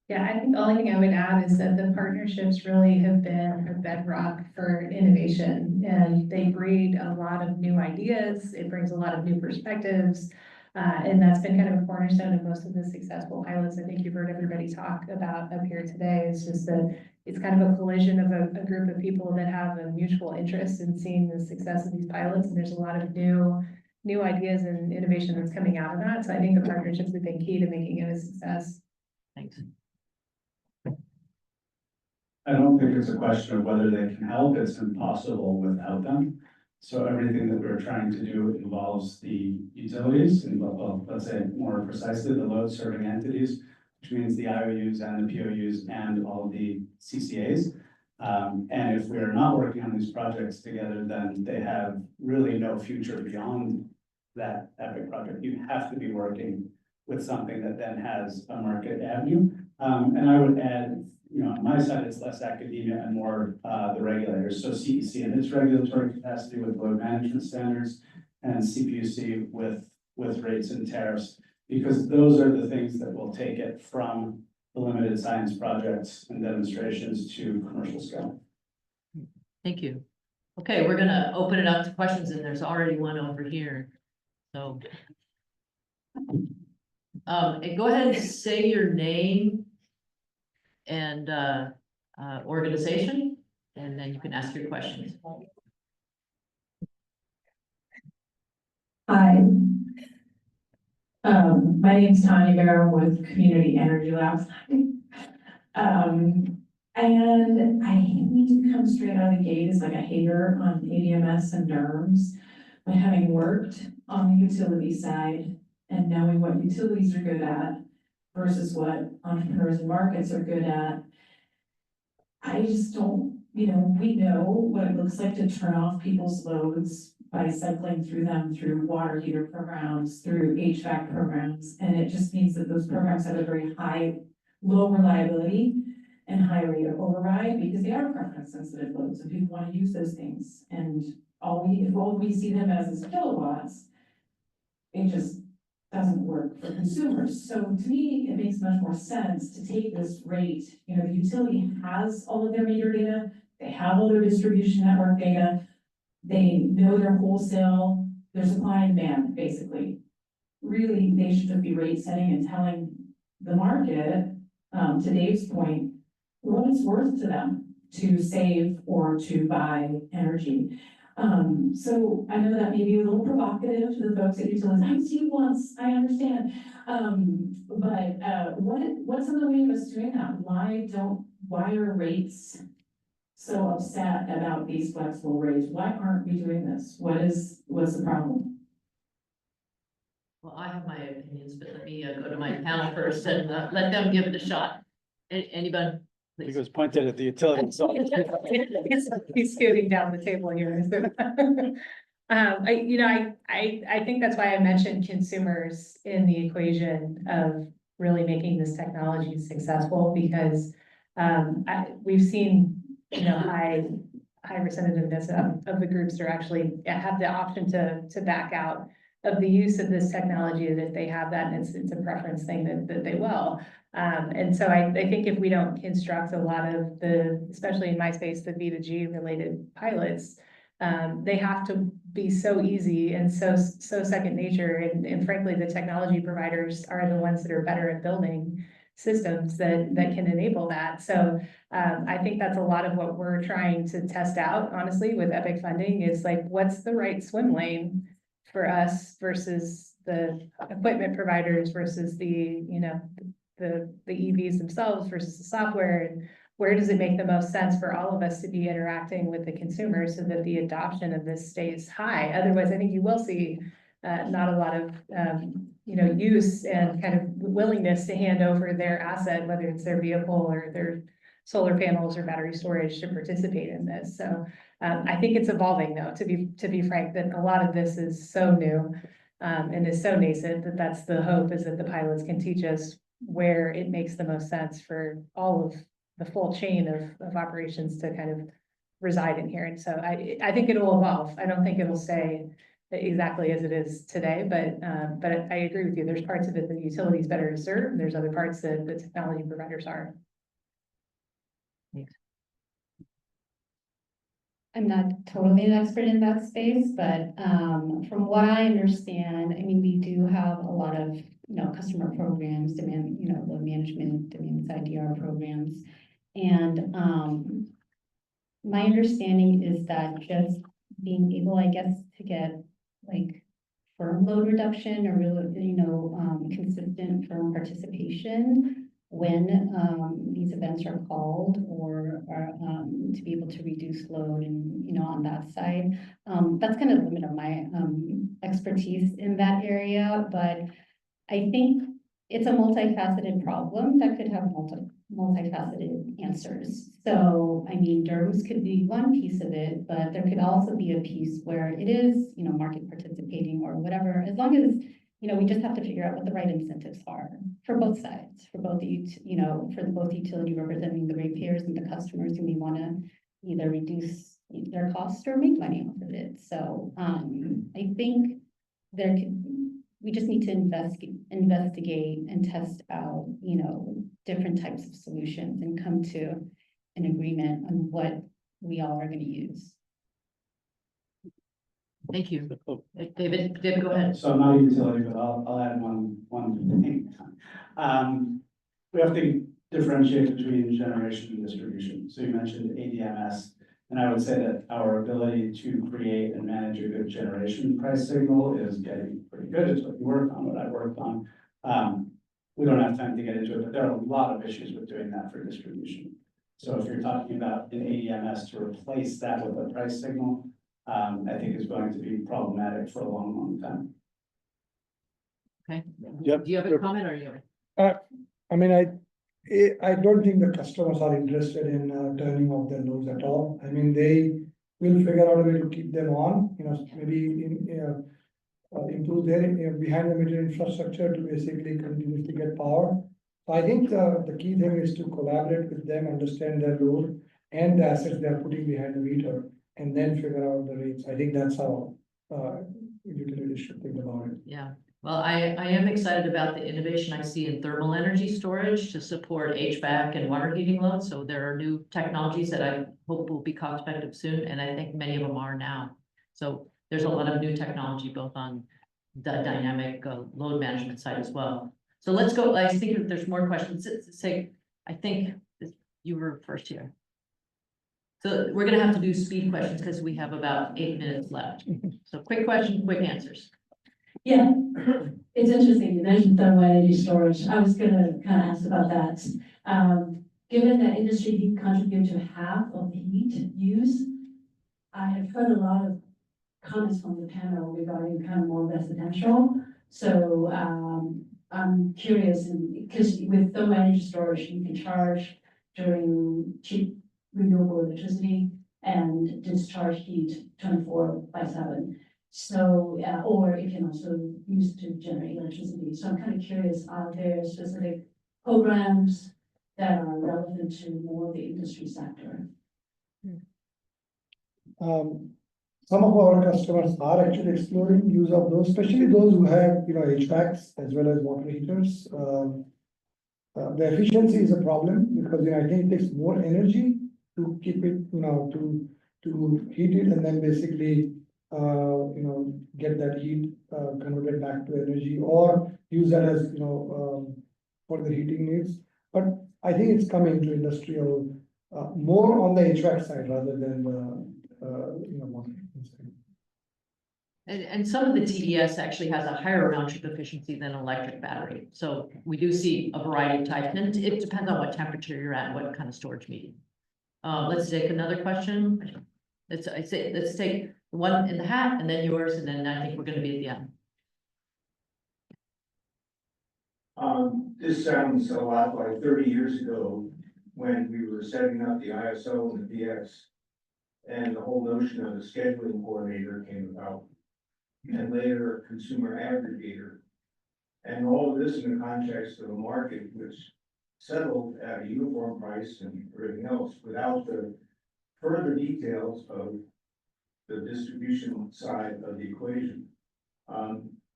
Yeah, I think the only thing I would add is that the partnerships really have been a bedrock for innovation, and they breed a lot of new ideas. It brings a lot of new perspectives. And that's been kind of a cornerstone of most of the successful pilots I think you've heard everybody talk about up here today. It's just that it's kind of a collision of a group of people that have a mutual interest in seeing the success of these pilots. And there's a lot of new ideas and innovation that's coming out of that. So I think the partnerships have been key to making it a success. Thanks. I don't think it's a question of whether they can help. It's impossible without them. So everything that we're trying to do involves the utilities, and well, let's say more precisely, the load serving entities, which means the IOUs and the POUs and all of the CCAs. And if we are not working on these projects together, then they have really no future beyond that EPIC project. You have to be working with something that then has a market avenue. And I would add, on my side, it's less academia and more the regulators. So CEC and its regulatory capacity with load management standards, and CPUC with rates and tariffs, because those are the things that will take it from the limited science projects and demonstrations to commercial scale. Thank you. Okay, we're gonna open it up to questions, and there's already one over here. So go ahead and say your name and organization, and then you can ask your questions. Hi. My name's Tanya Barrow with Community Energy Labs. And I need to come straight out of the gate as like a hater on ADMS and NERMs, but having worked on the utility side and knowing what utilities are good at versus what entrepreneurs and markets are good at, I just don't, we know what it looks like to turn off people's loads by cycling through them through water heater programs, through HVAC programs. And it just means that those programs have a very low reliability and high rate of override because they are preference sensitive loads and people want to use those things. And if all we see them as is kilowatts, it just doesn't work for consumers. So to me, it makes much more sense to take this rate. The utility has all of their meter data, they have all their distribution network data, they know their wholesale, their supply and demand, basically. Really, they should just be rate setting and telling the market, to Dave's point, what it's worth to them to save or to buy energy. So I know that may be a little provocative to the folks at utilities. I see once, I understand. What's in the way of us doing that? Why are rates so upset about these flexible rates? Why aren't we doing this? What's the problem? Well, I have my opinions, but let me go to my panel first and let them give it a shot. Anybody? He Please. goes pointed at the utility. So He's scooting down the table here. I think that's why I mentioned consumers in the equation of really making this technology successful, because we've seen, high representativeness of the groups that are actually have the option to back out of the use of this technology, and if they have that, and it's a preference thing that they will. And so I think if we don't construct a lot of especially in my space, the B2G related pilots, they have to be so easy and so second nature. And frankly, the technology providers are the ones that are better at building systems that can enable that. So I think that's a lot of what we're trying to test out, honestly, with EPIC funding, is like, what's the right swim lane for us versus the equipment providers versus the EVs themselves versus the software, and where does it make the most sense for all of us to be interacting with the consumer so that the adoption of this stays high? Otherwise, I think you will see not a lot of use and kind of willingness to hand over their asset, whether it's their vehicle or their solar panels or battery storage, to participate in this. So I think it's evolving, though, to be frank, that a lot of this is so new and is so nascent that's the hope, is that the pilots can teach us where it makes the most sense for all of the full chain of operations to kind of reside in here. And so I think it will evolve. I don't think it'll stay exactly as it is today, but I agree with you. There's parts of it that the utility is better to serve, and there's other parts that the technology providers are. I'm not totally an expert in that space, but from what I understand, I mean, we do have a lot of, customer programs, demand, load management, demand side DR programs. And my understanding is that just being able, I guess, to get like firm load reduction or really, consistent firm participation when these events are called, or to be able to reduce load and, on that side. That's kind of the limit of my expertise in that area, but I think it's a multifaceted problem that could have multifaceted answers. So, I mean, DERMS could be one piece of it, but there could also be a piece where it is, market participating or whatever, as long as, we just have to figure out what the right incentives are for both sides, for both both utility representing the ratepayers and the customers who may want to either reduce their costs or make money off of it. So, I think we just need to investigate and test out, different types of solutions and come to an agreement on what we all are going to use. Thank you. David, go ahead. So I'm not a utility, but I'll add one thing. We have to differentiate between generation and distribution. So you mentioned ADMS, and I would say that our ability to create and manage a good generation price signal is getting pretty good. It's what you work on, what I worked on. We don't have time to get into it, but there are a lot of issues with doing that for distribution. So if you're talking about an ADMS to replace that with a price signal, I think is going to be problematic for a long, long time. Okay. Yep. Do you have a comment, or you? I mean, I don't think the customers are interested in turning off their loads at all. I mean, they will figure out a way to keep them on, maybe improve their behind the meter infrastructure to basically continuously get power. So I think the key thing is to collaborate with them, understand their load and the assets they're putting behind the meter, and then figure out the rates. I think that's how utilities should think about it. Yeah. Well, I am excited about the innovation I see in thermal energy storage to support HVAC and water heating loads. So there are new technologies that I hope will be cost effective soon, and I think many of them are now. So there's a lot of new technology both on the dynamic load management side as well. So let's go. I think if there's more questions, I think you were first here. So we're gonna have to do speed questions because we have about 8 minutes left. So quick question, quick answers. Yeah, it's interesting, you mentioned thermal energy storage, I was gonna kind of ask about that. Given that industry heat contribute to half of the heat used, I have heard a lot of comments from the panel regarding kind of more residential. So, I'm curious, because with thermal energy storage, you can charge during cheap renewable electricity and discharge heat 24/7. So, or it can also use to generate electricity. So I'm kind of curious, are there specific programs that are relevant to more of the industry sector? Some of our customers are actually exploring use of those, especially those who have, HVACs as well as water heaters. The efficiency is a problem because, I think it takes more energy to keep it, to heat it and then basically, get that heat, converted back to energy or use that as, for the heating needs. But I think it's coming to industrial, more on the HVAC side rather than the, water heating side. And some of the TDS actually has a higher round trip efficiency than electric battery. So we do see a variety of types, and it depends on what temperature you're at, and what kind of storage medium. Let's take another question. Let's take one in the hat and then yours, and then I think we're gonna be at the end. This sounds a lot like 30 years ago when we were setting up the ISO and the PX. And the whole notion of a scheduling coordinator came about. And later a consumer aggregator. And all of this in the context of a market which settled at a uniform price and everything else without the further details of the distribution side of the equation.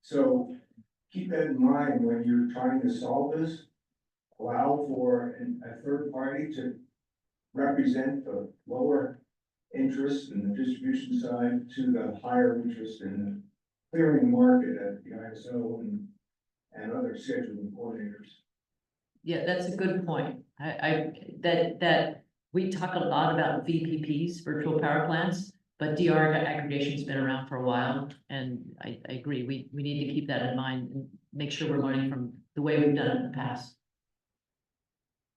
So keep that in mind when you're trying to solve this. Allow for a third party to represent the lower interest in the distribution side to the higher interest in the clearing market at the ISO and other scheduling coordinators. Yeah, that's a good point. That we talk a lot about VPPs, virtual power plants, but DR aggregation's been around for a while, and I agree, we need to keep that in mind and make sure we're learning from the way we've done it in the past.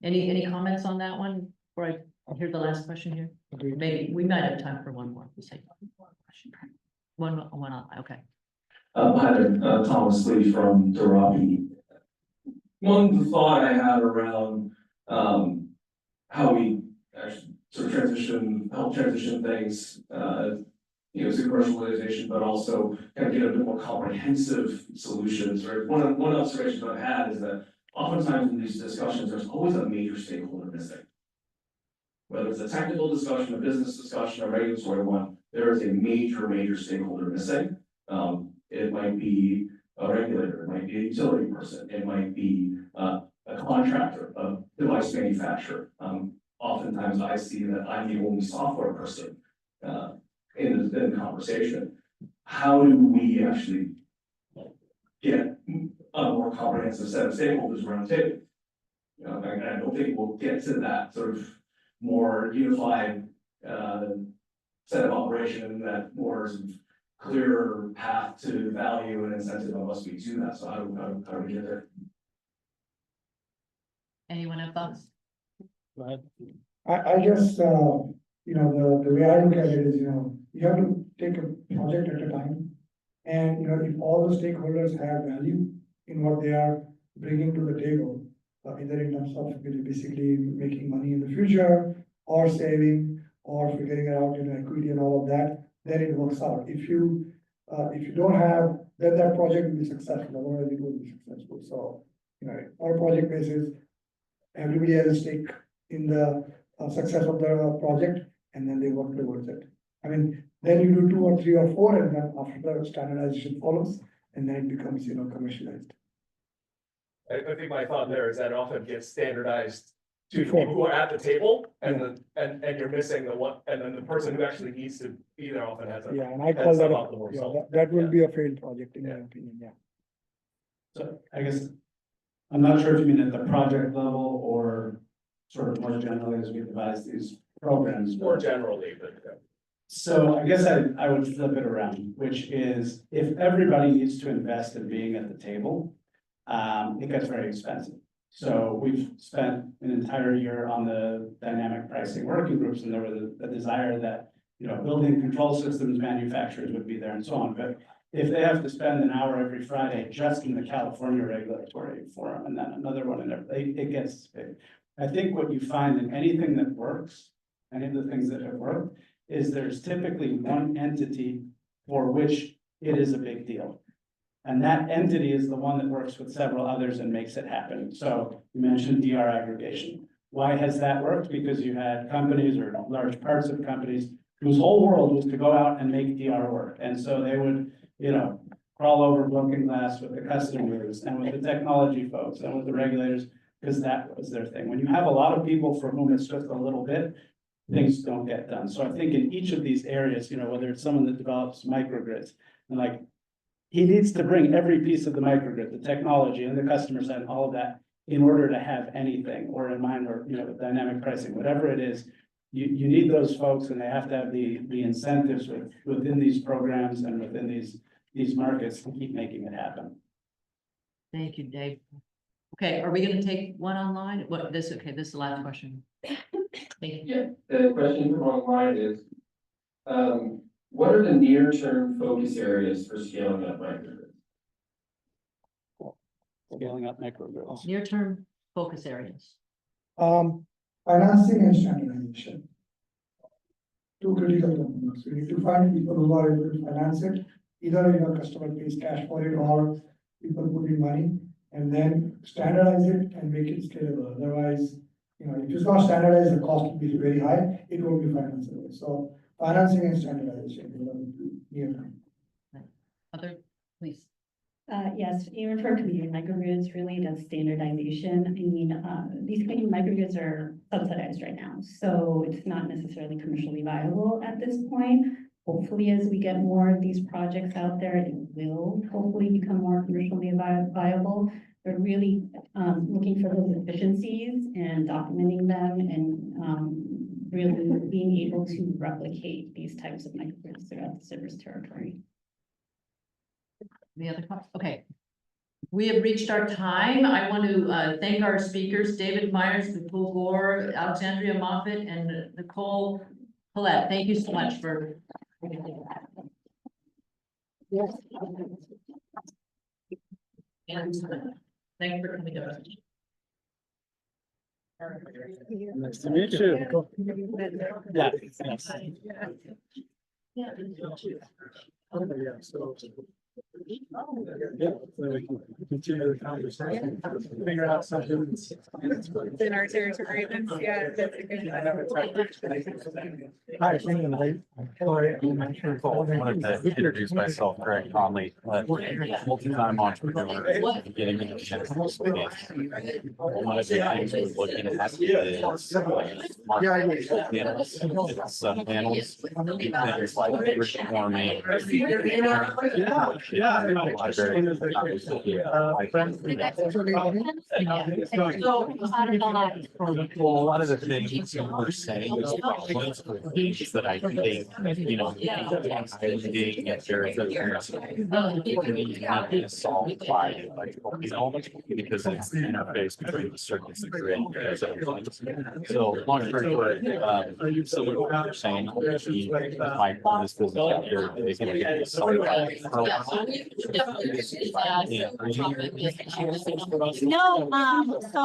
Any comments on that one, before I hear the last question here? Agreed. Maybe we might have time for one more. We'll say one on, okay. Hi there, Thomas Lee from Darabi. One thought I had around how we actually sort of help transition things, to commercialization, but also kind of get a bit more comprehensive solutions. Right? One observation I've had is that oftentimes in these discussions, there's always a major stakeholder missing. Whether it's a technical discussion, a business discussion, a regulatory one, there is a major stakeholder missing. It might be a regulator, it might be a utility person, it might be a contractor, a device manufacturer. Oftentimes I see that I'm the only software person in the conversation. How do we actually get a more comprehensive set of stakeholders around the table? I don't think we'll get to that sort of more unified set of operation and that more sort of clearer path to value and incentive unless we do that. So how do we get there? Anyone have thoughts? I guess, the way I look at it is, you have to take a project at a time. And, if all the stakeholders have value in what they are bringing to the table, either in terms of basically making money in the future or saving or figuring it out in equity and all of that, then it works out. If you don't have, then that project will be successful, otherwise it will be successful. So, on a project basis, everybody has a stake in the success of the project, and then they work towards it. I mean, then you do 2 or 3 or 4, and then after the standardization follows, and then it becomes, commercialized. I think my thought there is that it often gets standardized to people who are at the table, and you're missing the one, and then the person who actually needs to be there often has a. Yeah, and I call that, suboptimal result. that will be a failed project in my opinion, yeah. So I guess, I'm not sure if you mean at the project level or sort of more generally as we devise these programs. More generally, but. So I guess I would flip it around, which is if everybody needs to invest in being at the table, it gets very expensive. So we've spent an entire year on the dynamic pricing working groups, and there was a desire that, you know, building control systems manufacturers would be there and so on. But if they have to spend an hour every Friday just in the California regulatory forum and then another one and everything, it gets big. I think what you find in anything that works, any of the things that have worked, is there's typically one entity for which it is a big deal. And that entity is the one that works with several others and makes it happen. So you mentioned DR aggregation. Why has that worked? Because you had companies or large parts of companies whose whole world was to go out and make DR work. And so they would, you know, crawl over broken glass with the customers and with the technology folks and with the regulators, because that was their thing. When you have a lot of people for whom it's just a little bit, things don't get done. So I think in each of these areas, you know, whether it's someone that develops microgrids, and like, he needs to bring every piece of the microgrid, the technology and the customer side, all of that, in order to have anything, or in mind, or, you know, dynamic pricing, whatever it is. You need those folks, and they have to have the incentives within these programs and within these markets to keep making it happen. Thank you, Dave. Okay, are we gonna take one online? This is the last question. Thank you. Yeah, the question from online is, what are the near-term focus areas for scaling up microgrids? Scaling up microgrids. Near-term focus areas. Financing and standardization. Two critical components. We need to find people who are able to finance it, either your customer pays cash for it or people put in money, and then standardize it and make it scalable. Otherwise, you know, if it's not standardized, the cost will be very high, it won't be financeable. So financing and standardization, near term. Other, please. Yes, even for community microgrids, really that's standardization. I mean, these community microgrids are subsidized right now, so it's not necessarily commercially viable at this point. Hopefully, as we get more of these projects out there, it will hopefully become more commercially viable. But really, looking for those efficiencies and documenting them and really being able to replicate these types of microgrids throughout the service territory. Any other questions? Okay. We have reached our time. I want to thank our speakers, David Myers, Vipul Gore, Alexandria Moffett, and Nicole Paulette. Thank you so much for. Yes. And thank you for coming up. Nice to meet you. Yeah. Yeah. Yeah, so we can continue the conversation, figure out something. In our territory, yeah, that's a good. Hi, Shane. I wanted to introduce myself, Greg Conley, multi-time entrepreneur, getting into the space. One of the things we're looking at is market panels. It's panels, things like rich warming. Well, a lot of the things we're saying is problems with things that I think, you know, highlighting if there is a solved by, like, you know, because it's the interface between the circuits and the grid. So long story short, similar to what you're saying, my this business out here, they can get solved by. No, so.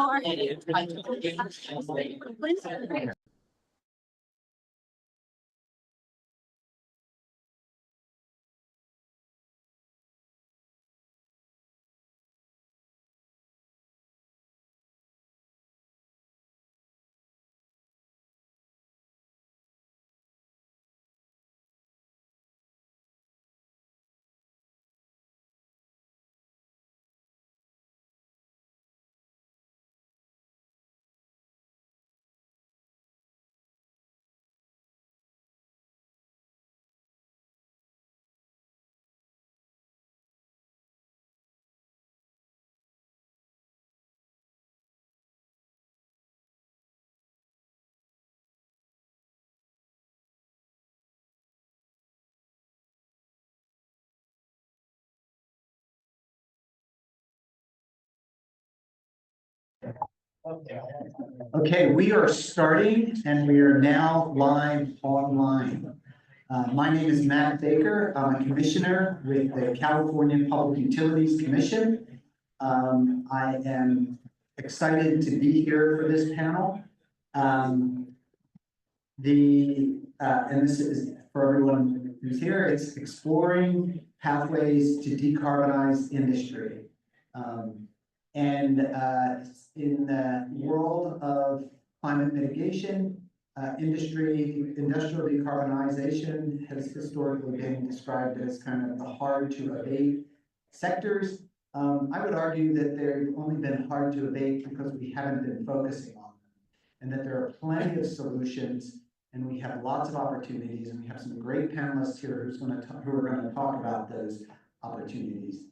Okay, we are starting and we are now live online. My name is Matt Baker. I'm a commissioner with the California Public Utilities Commission. I am excited to be here for this panel. And this is for everyone who's here, it's exploring pathways to decarbonize industry. In the world of climate mitigation, industrial decarbonization has historically been described as kind of the hard to abate sectors. I would argue that they've only been hard to abate because we haven't been focusing on them, and that there are plenty of solutions, and we have lots of opportunities, and we have some great panelists here who are going to talk about those opportunities.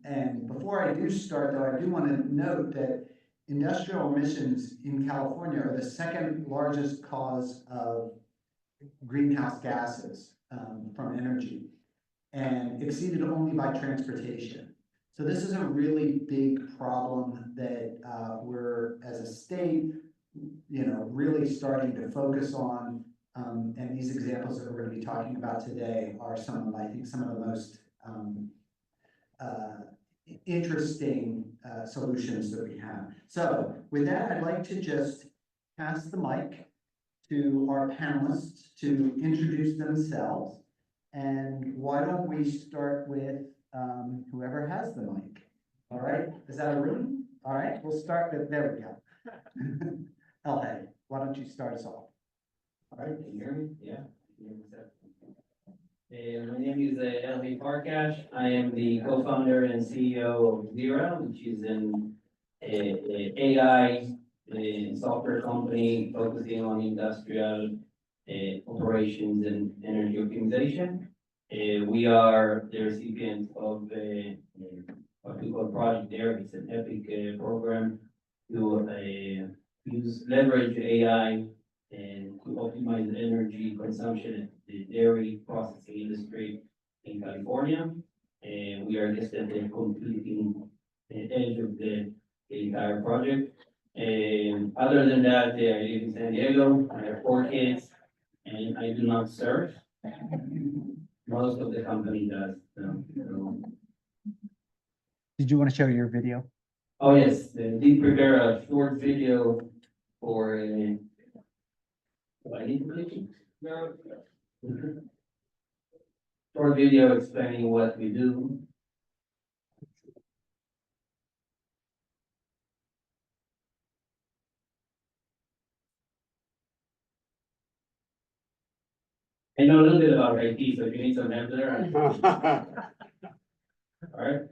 And before I do start, though, I do want to note that industrial emissions in California are the second largest cause of greenhouse gases from energy, and exceeded only by transportation. So this is a really big problem that we're, as a state, really starting to focus on. And these examples that we're going to be talking about today are some of the most interesting solutions that we have. So with that, I'd like to just pass the mic to our panelists to introduce themselves. And why don't we start with whoever has the mic? All right, is that a room? All right, we'll start with, there we go. LA, why don't you start us off? All right, can you hear me? Yeah. My name is Elvi Farkash. I am the co-founder and CEO of Zira, which is an AI software company focusing on industrial operations and energy optimization. We are the recipients of what we call Project AIR. It's an EPIC program to leverage AI and to optimize energy consumption at the dairy processing industry in California. And we are just at the completing edge of the entire project. And other than that, I live in San Diego. I have 4 kids, and I do not surf. Most of the company does. Did you want to show your video? Oh yes, did prepare a short video for. Do I need to click it? No. Short video explaining what we do. I know a little bit about IT, so if you need some help there. All right.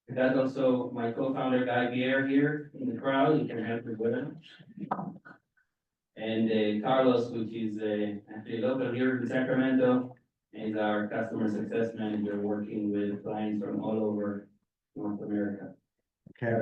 That's also my co-founder Guy Pierre here in the crowd. You can help me with him. And Carlos, which is actually local here in Sacramento, is our customer success manager working with clients from all over North America. Okay.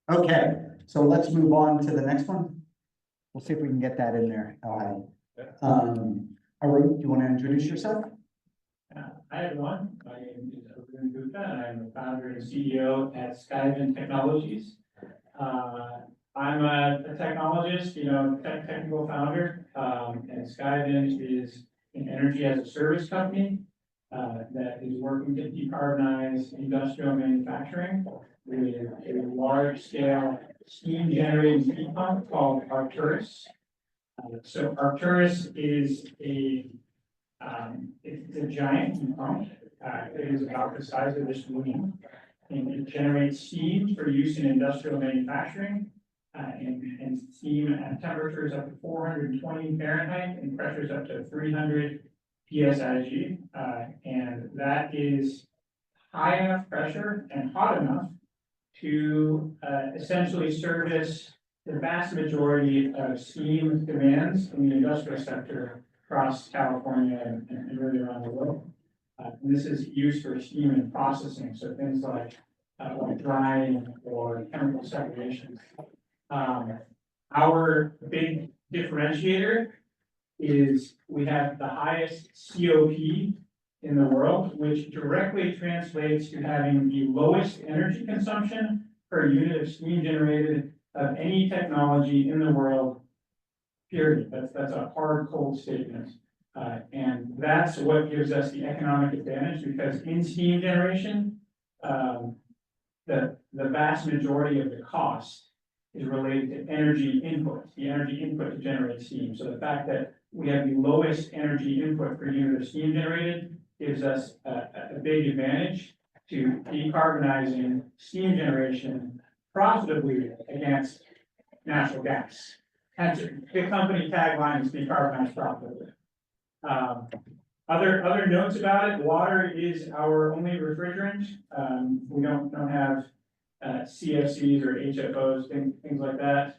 Okay, so let's move on to the next one. We'll see if we can get that in there. Arun, do you want to introduce yourself? Hi, everyone. My name is Arun Gupta, and I'm the founder and CEO at Skyven Technologies. I'm a technologist, technical founder, and Skyven is an energy as a service company that is working to decarbonize industrial manufacturing with a large-scale steam generating heat pump called Arcturus. So Arcturus is it's a giant heat pump. It is about the size of this room, and it generates steam for use in industrial manufacturing, and steam at temperatures up to 420 Fahrenheit and pressures up to 300 psig, and that is high enough pressure and hot enough to essentially service the vast majority of steam demands in the industrial sector across California and really around the world. And this is used for steam and processing, so things like drying or chemical separation. Our big differentiator is we have the highest COP in the world, which directly translates to having the lowest energy consumption per unit of steam generated of any technology in the world, period. That's a hard, cold statement. And that's what gives us the economic advantage, because in steam generation, the vast majority of the cost is related to energy input, the energy input to generate steam. So the fact that we have the lowest energy input per unit of steam generated gives us a big advantage to decarbonizing steam generation profitably against natural gas. That's the company tagline is decarbonize profitably. Other notes about it: water is our only refrigerant. We don't have CFCs or HFOs, things like that.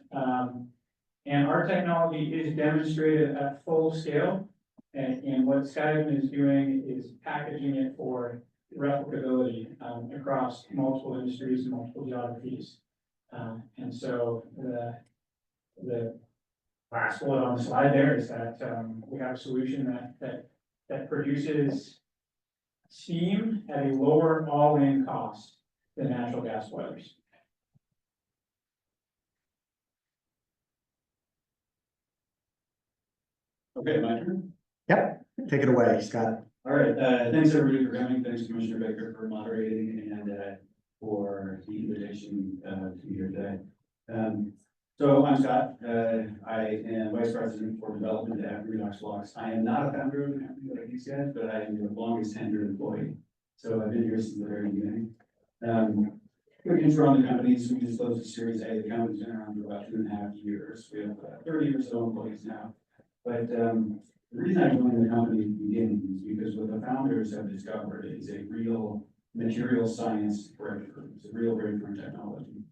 And our technology is demonstrated at full scale. And what Skyven is doing is packaging it for replicability across multiple industries and multiple geographies. And so the last bullet on the slide there is that we have a solution that produces steam at a lower all-in cost than natural gas boilers. Okay, my turn. Yep, take it away, Scott. All right, thanks everybody for coming. Thanks Commissioner Baker for moderating and for the invitation to be here today. So I'm Scott. I am Vice President for Development at Redox Blocks. I am not a founder of the company like these guys, but I am the longest tenured employee. So I've been here since the very beginning. Quick intro on the company. So we just closed a Series A. The company's been around for about 2.5 years. We have 30 or so employees now. But the reason I joined the company at the beginning is because what the founders have discovered is a real material science breakthrough. It's a real breakthrough in technology.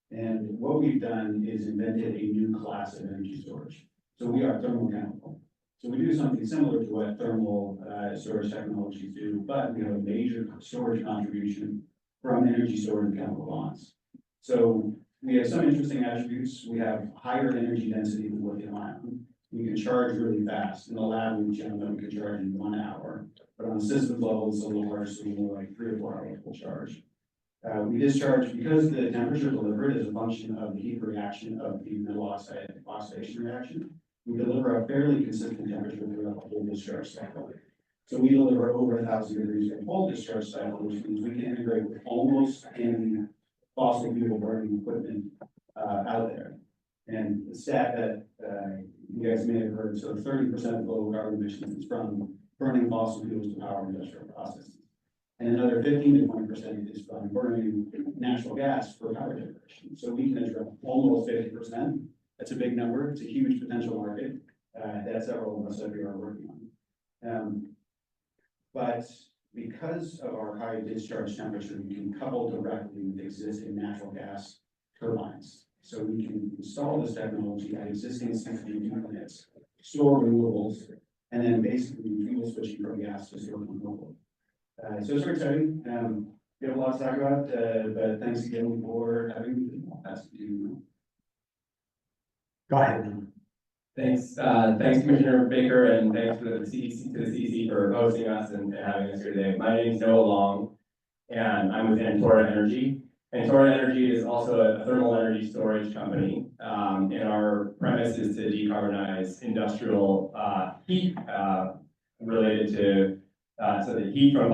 And what we've done is invented a new class of energy storage. So we are thermochemical. So we do something similar to what thermal storage technologies do, but we have a major storage contribution from energy stored in chemical bonds. So we have some interesting attributes. We have higher energy density than lithium ion. We can charge really fast. In the lab, we can charge in 1 hour. But on the system level, it's a little harder, so more like 3 or 4 hours full charge. We discharge because the temperature delivered is a function of the heat reaction of the metal oxide oxidation reaction. We deliver a fairly consistent temperature throughout the whole discharge cycle. So we deliver over 1,000 degrees for the whole discharge cycle, which means we can integrate with almost any fossil fuel burning equipment out there. And the stat that you guys may have heard, so 30% of global carbon emissions is from burning fossil fuels to power industrial processes. And another 15 to 20% is from burning natural gas for power generation. So we can address almost 50%. That's a big number. It's a huge potential market that several of us up here are working on. But because of our high discharge temperature, we can couple directly with existing natural gas turbines. So we can install this technology at existing CCD units, store renewables, and then basically fuel switching from gas to store renewable. So it's very exciting. We have a lot to talk about, but thanks again for having me. I'll pass it to you. Go ahead. Thanks, thanks Commissioner Baker, and thanks to the CEC for hosting us and having us here today. My name is Noah Long, and I'm with Antora Energy. Antora Energy is also a thermal energy storage company, and our premise is to decarbonize industrial heat related to so the heat from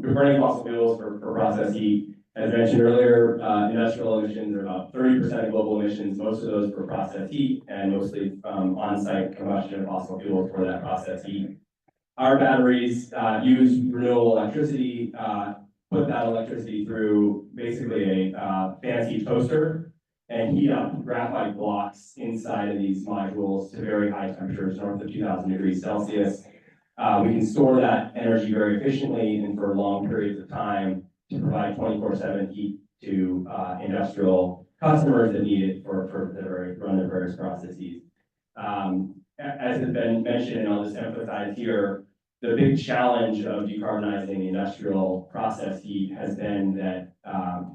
burning fossil fuels for process heat. As mentioned earlier, industrial emissions are about 30% of global emissions, most of those for process heat, and mostly on-site combustion of fossil fuels for that process heat. Our batteries use renewable electricity, put that electricity through basically a fancy toaster and heat up graphite blocks inside of these modules to very high temperatures, north of 2,000 degrees Celsius. We can store that energy very efficiently and for long periods of time to provide 24/7 heat to industrial customers that need it for run their various processes. as has been mentioned, and I'll just emphasize here, the big challenge of decarbonizing the industrial process heat has been that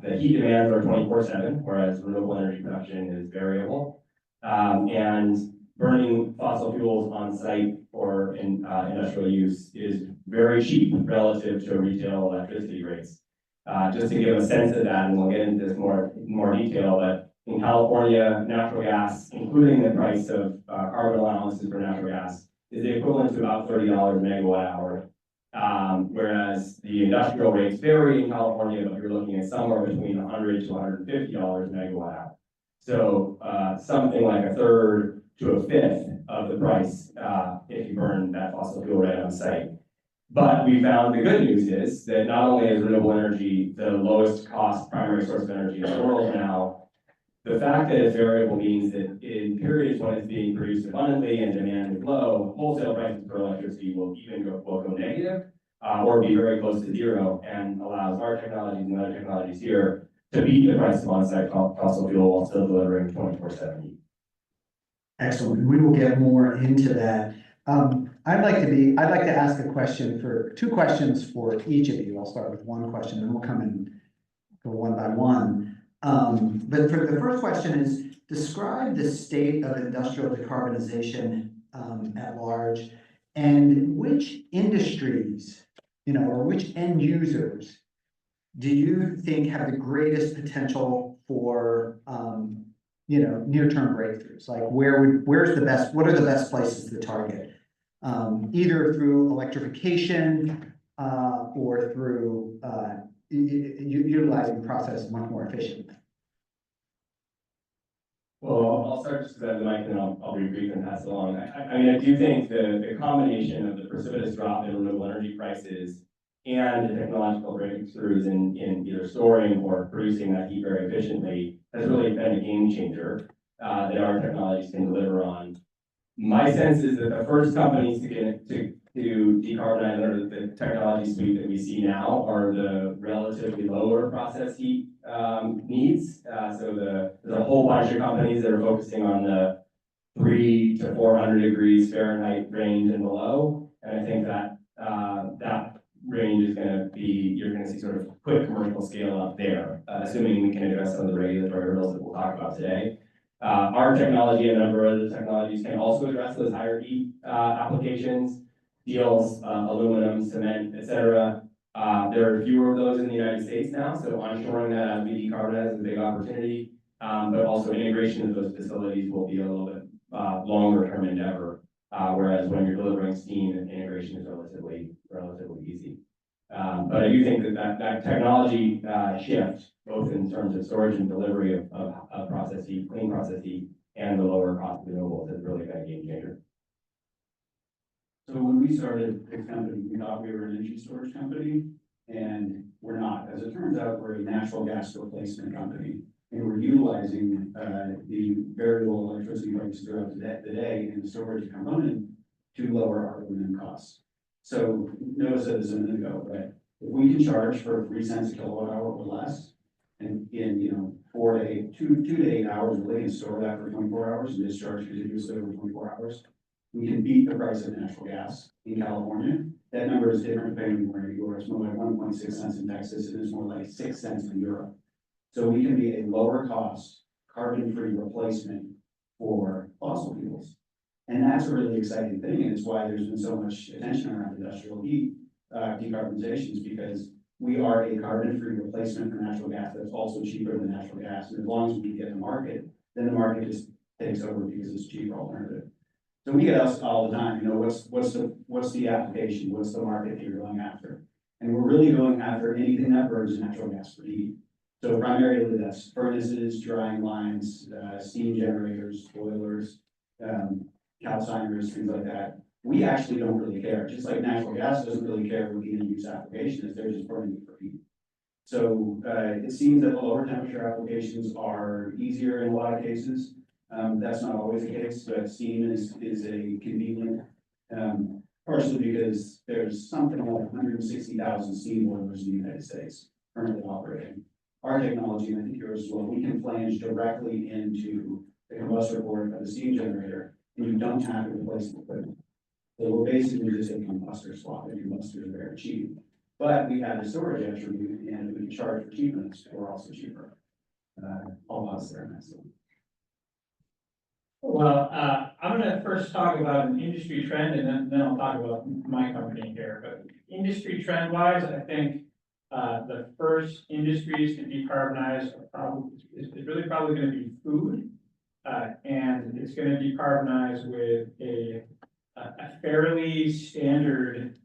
the heat demands are 24/7, whereas renewable energy production is variable. And burning fossil fuels on site or in industrial use is very cheap relative to retail electricity rates. Just to give a sense of that, and we'll get into this more detail, but in California, natural gas, including the price of carbon allowances for natural gas, is the equivalent to about $30 a megawatt hour. Whereas the industrial rates vary in California, but you're looking at somewhere between $100 to $150 a megawatt hour. So something like a third to a fifth of the price if you burn that fossil fuel right on site. But we found the good news is that not only is renewable energy the lowest cost primary source of energy in the world now, the fact that it's variable means that in periods when it's being produced abundantly and demand is low, wholesale prices for electricity will go negative or be very close to zero, and allows our technologies and other technologies here to beat the price of on-site fossil fuel while still delivering 24/7 heat. Excellent. We will get more into that. I'd like to ask two questions for each of you. I'll start with one question, then we'll come and go one by one. But for the first question is, describe the state of industrial decarbonization at large, and which industries, or which end users do you think have the greatest potential for, near-term breakthroughs? Like what are the best places to target? Either through electrification or through utilizing processes much more efficiently. Well, I'll start just because I have the mic, and I'll be brief and pass it along. I do think the combination of the precipitous drop in renewable energy prices and the technological breakthroughs in either storing or producing that heat very efficiently has really been a game changer that our technologies can deliver on. My sense is that the first companies to decarbonize under the technology suite that we see now are the relatively lower process heat needs. So there's a whole bunch of companies that are focusing on the 300 to 400 degrees Fahrenheit range and below. And I think that that range is going to be, you're going to see sort of quick commercial scale up there, assuming we can address some of the regulatory hurdles that we'll talk about today. Our technology and a number of other technologies can also address those higher heat applications, steels, aluminum, cement, etc. There are fewer of those in the United States now, so onshoring that as we decarbonize is a big opportunity, but also integration of those facilities will be a little bit longer term endeavor, whereas when you're delivering steam, integration is relatively easy. But I do think that technology shift, both in terms of storage and delivery of process heat, clean process heat, and the lower cost of renewables has really been a game changer. So when we started the company, we thought we were an energy storage company, and we're not. As it turns out, we're a natural gas replacement company, and we're utilizing the variable electricity prices throughout the day in the storage component to lower our O&M costs. So Noah said this a minute ago, but if we can charge for 3 cents a kilowatt hour or less, and in 2 to 8 hours, we can store that for 24 hours and discharge continuously over 24 hours. We can beat the price of natural gas in California. That number is different depending on where you are. It's more like 1.6 cents in Texas, and it's more like 6 cents in Europe. So we can be a lower cost, carbon-free replacement for fossil fuels. And that's a really exciting thing, and it's why there's been so much attention around industrial heat decarbonization, is because we are a carbon-free replacement for natural gas that's also cheaper than natural gas. And as long as we can get to market, then the market just takes over because it's a cheaper alternative. So we get asked all the time, what's the application? What's the market that you're going after? And we're really going after anything that burns natural gas for heat. So primarily that's furnaces, drying lines, steam generators, boilers, calciners, things like that. We actually don't really care. Just like natural gas doesn't really care what the end use application is, they're just burning it for heat. So it seems that the lower temperature applications are easier in a lot of cases. That's not always the case, but steam is a convenient, partially because there's something like 160,000 steam boilers in the United States currently operating. Our technology, and I think yours as well, we can flange directly into the combustor port of the steam generator and you don't have to replace the equipment. So we're basically just a combuster swap, and combustors are very cheap. But we have the storage attribute, and we can charge for cheapness, we're also cheaper. All of us there, that's all. Well, I'm gonna first talk about an industry trend, and then I'll talk about my company here. But industry trend wise, I think the first industries to decarbonize are probably is really probably going to be food, and it's going to decarbonize with a fairly standard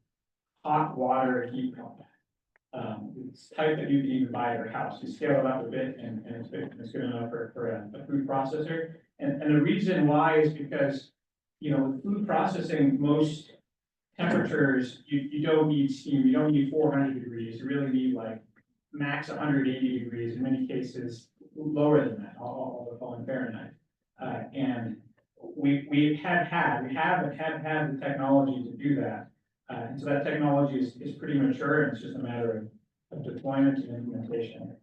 hot water heat pump. It's type that you can even buy at your house. You scale it up a bit, and it's good enough for a food processor. And the reason why is because, you know, with food processing, most temperatures, you don't need steam, you don't need 400 degrees, you really need like max 180 degrees, in many cases lower than that, all in Fahrenheit. And we have had the technology to do that. And so that technology is pretty mature, and it's just a matter of deployment and implementation.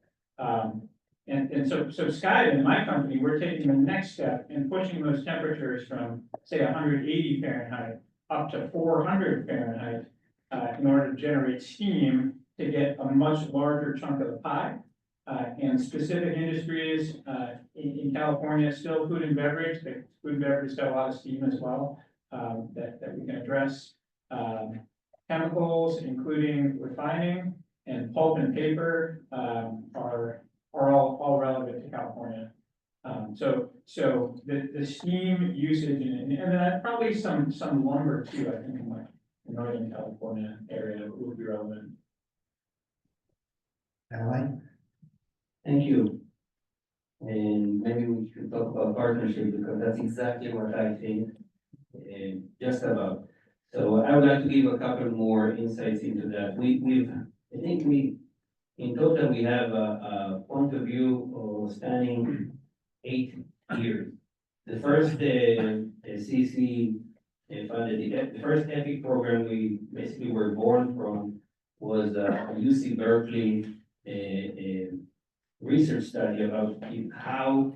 And so Skyven, in my company, we're taking the next step and pushing those temperatures from, say, 180 Fahrenheit up to 400 Fahrenheit in order to generate steam to get a much larger chunk of the pie. And specific industries in California, still food and beverage. The food and beverage has got a lot of steam as well that we can address. Chemicals, including refining, and pulp and paper are all relevant to California. So the steam usage and then probably some lumber too, I think, in like the Northern California area would be relevant. Thank you. And maybe we should talk about partnership, because that's exactly what I think just about. So I would like to give a couple more insights into that. In total, we have a point of view of spanning 8 years. The first CC funded, the first EPIC program we basically were born from was a UC Berkeley research study about how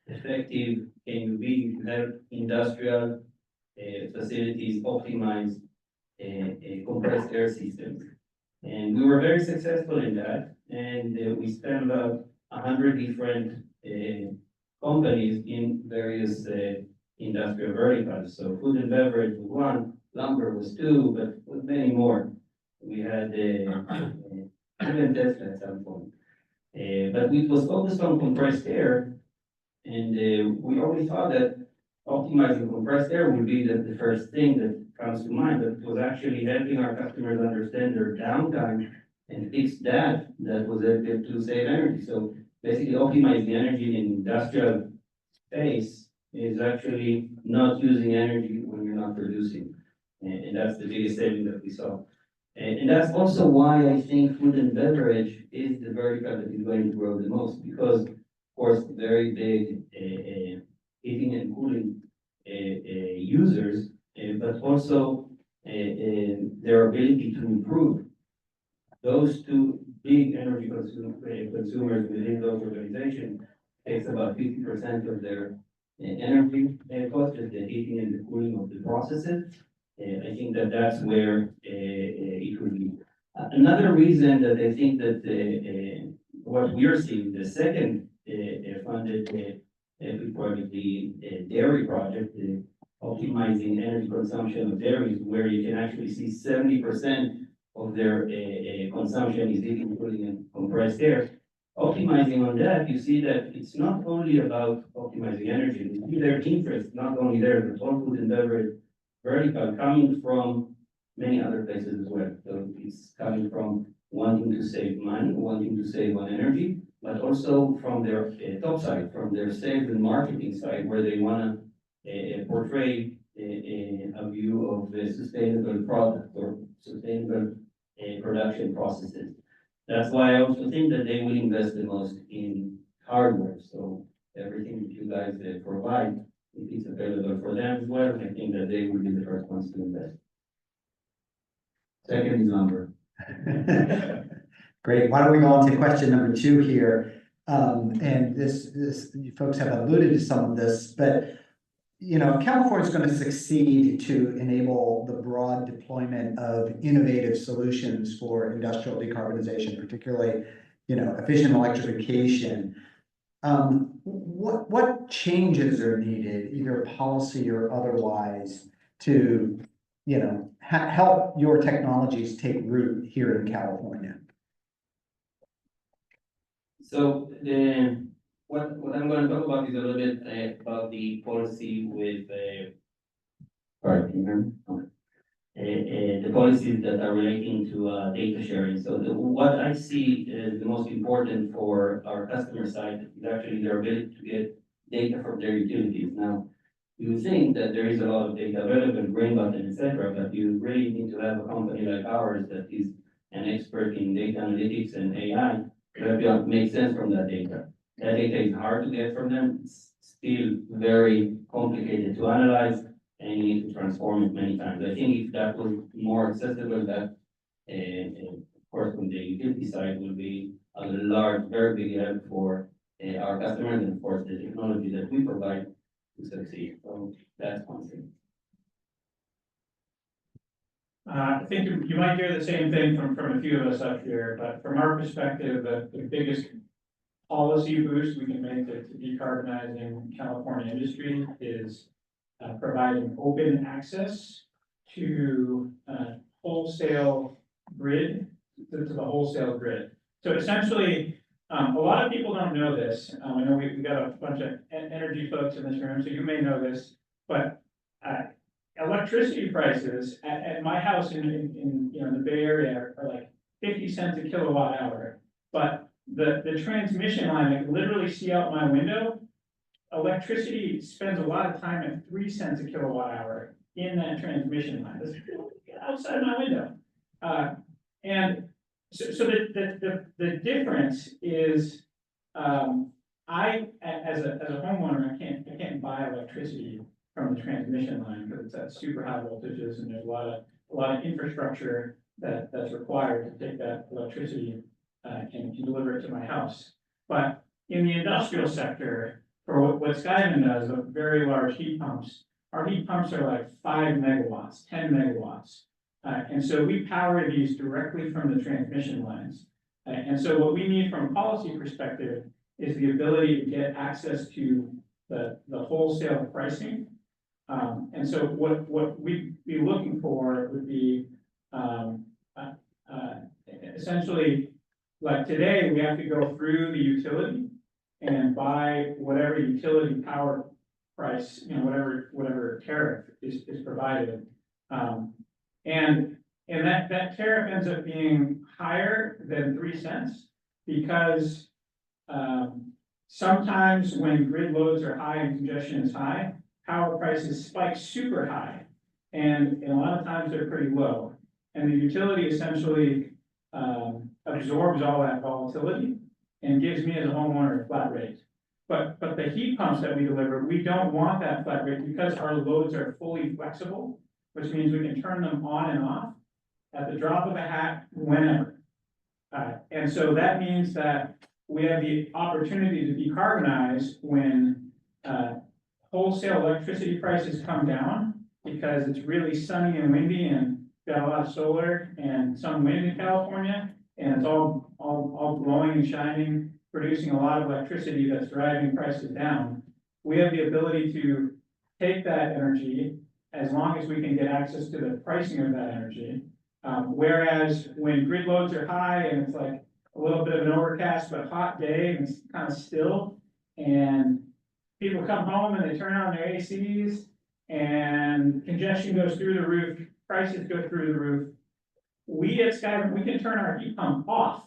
effective can you be to help industrial facilities optimize compressed air systems. And we were very successful in that, and we spent about 100 different companies in various industrial verticals. So food and beverage was one, lumber was two, but with many more. We had even Tesla at some point. But it was focused on compressed air, and we always thought that optimizing compressed air would be the first thing that comes to mind, but it was actually helping our customers understand their downtime and fix that was able to save energy. So basically optimizing energy in industrial space is actually not using energy when you're not producing. And that's the biggest saving that we saw. And that's also why I think food and beverage is the vertical that is going to grow the most, because of course, very big heating and cooling users, but also their ability to improve. Those two big energy consumers within those organizations takes about 50% of their energy cost, is the heating and the cooling of the processes. I think that's where it would be. Another reason that I think that what we are seeing, the second funded project, the dairy project, optimizing energy consumption of dairies, where you can actually see 70% of their consumption is heating, cooling, and compressed air. Optimizing on that, you see that it's not only about optimizing energy, you see their interest not only there, but all food and beverage vertical coming from many other places as well. So it's coming from wanting to save money, wanting to save on energy, but also from their top side, from their sales and marketing side, where they want to portray a view of a sustainable product or sustainable production processes. That's why I also think that they will invest the most in hardware. So everything that you guys provide, if it's available for them as well, I think that they will be the first ones to invest. Second is lumber. Great. Why don't we go on to question number 2 here? And this you folks have alluded to some of this, but you know, if California is going to succeed to enable the broad deployment of innovative solutions for industrial decarbonization, particularly, you know, efficient electrification, what changes are needed, either policy or otherwise, to, you know, help your technologies take root here in California? So what I'm going to talk about is a little bit about the policy with sorry, can you hear me? Okay. The policies that are relating to data sharing. So what I see is the most important for our customer side is actually their ability to get data from their utilities. Now, you think that there is a lot of data available, brain button, etc., but you really need to have a company like ours that is an expert in data analytics and AI to help you make sense from that data. That data is hard to get from them. It's still very complicated to analyze, and you need to transform it many times. I think if that was more accessible, that, of course, from the utility side will be a large, very big help for our customers and, of course, the technology that we provide to succeed. So that's one thing. I think you might hear the same thing from a few of us up here, but from our perspective, the biggest policy boost we can make to decarbonizing California industry is providing open access to wholesale grid, to the wholesale grid. So essentially, a lot of people don't know this. I know we got a bunch of energy folks in this room, so you may know this, but electricity prices at my house in you know, the Bay Area are like 50 cents a kilowatt hour, but the transmission line, I can literally see out my window. Electricity spends a lot of time at 3 cents a kilowatt hour in that transmission line. That's outside my window. And so the difference is, I as a homeowner, I can't buy electricity from the transmission line because it's at super high voltages, and there's a lot of infrastructure that's required to take that electricity and deliver it to my house. But in the industrial sector, for what Skyven does, the very large heat pumps, our heat pumps are like 5 megawatts, 10 megawatts. And so we power these directly from the transmission lines. And so what we need from a policy perspective is the ability to get access to the wholesale pricing. And so what we'd be looking for would be essentially, like today, we have to go through the utility and buy whatever utility power price, you know, whatever tariff is provided. And that tariff ends up being higher than 3 cents because sometimes when grid loads are high and congestion is high, power prices spike super high. And a lot of times they're pretty low. And the utility essentially absorbs all that volatility and gives me as a homeowner a flat rate. But the heat pumps that we deliver, we don't want that flat rate because our loads are fully flexible, which means we can turn them on and off at the drop of a hat whenever. And so that means that we have the opportunity to decarbonize when wholesale electricity prices come down because it's really sunny and windy and got a lot of solar and some wind in California, and it's all glowing and shining, producing a lot of electricity that's driving prices down. We have the ability to take that energy as long as we can get access to the pricing of that energy. Whereas when grid loads are high and it's like a little bit of an overcast but hot day and it's kind of still, and people come home and they turn on their ACs and congestion goes through the roof, prices go through the roof. We at Skyven, we can turn our heat pump off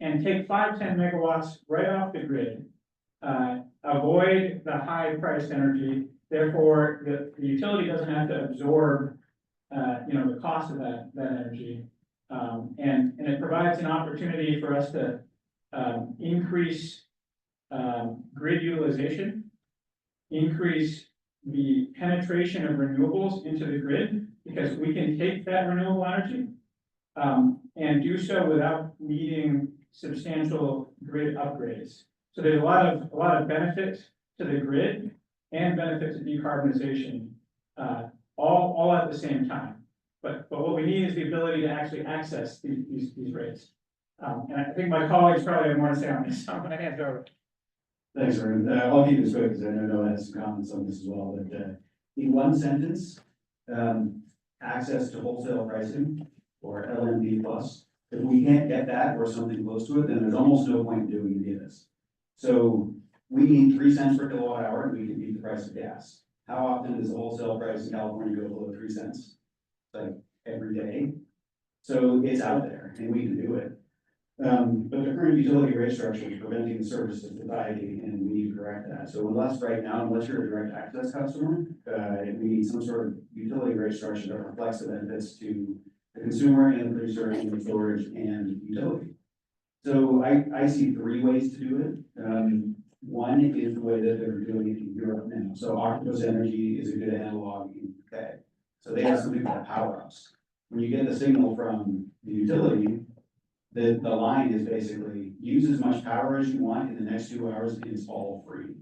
and take 5-10 megawatts right off the grid, avoid the high priced energy. Therefore, the utility doesn't have to absorb, the cost of that energy. And it provides an opportunity for us to increase grid utilization, increase the penetration of renewables into the grid, because we can take that renewable energy and do so without needing substantial grid upgrades. So there's a lot of benefits to the grid, and benefit to decarbonization, all at the same time. But what we need is the ability to actually access these rates. And I think my colleagues probably have more to say on this, so I'm gonna hand it over. Thanks, Arun. I'll keep this quick because I know Noah has some comments on this as well, but in one sentence, access to wholesale pricing or LMP plus, if we can't get that or something close to it, then there's almost no point in doing any of this. So we need 3 cents per kilowatt hour and we can beat the price of gas. How often does the wholesale price in California go below 3 cents? Like every day. So it's out there and we can do it. But the current utility rate structure is preventing the service to society, and we need to correct that. So unless right now, unless you're a direct access customer, we need some sort of utility rate structure that reflects the benefits to the consumer and the producer and the storage and utility. So I see 3 ways to do it. One is the way that they're doing it in Europe now. So Octopus Energy is a good analog in the UK. So they have something called power ups. When you get the signal from the utility, the line is basically use as much power as you want in the next 2 hours and it's all free.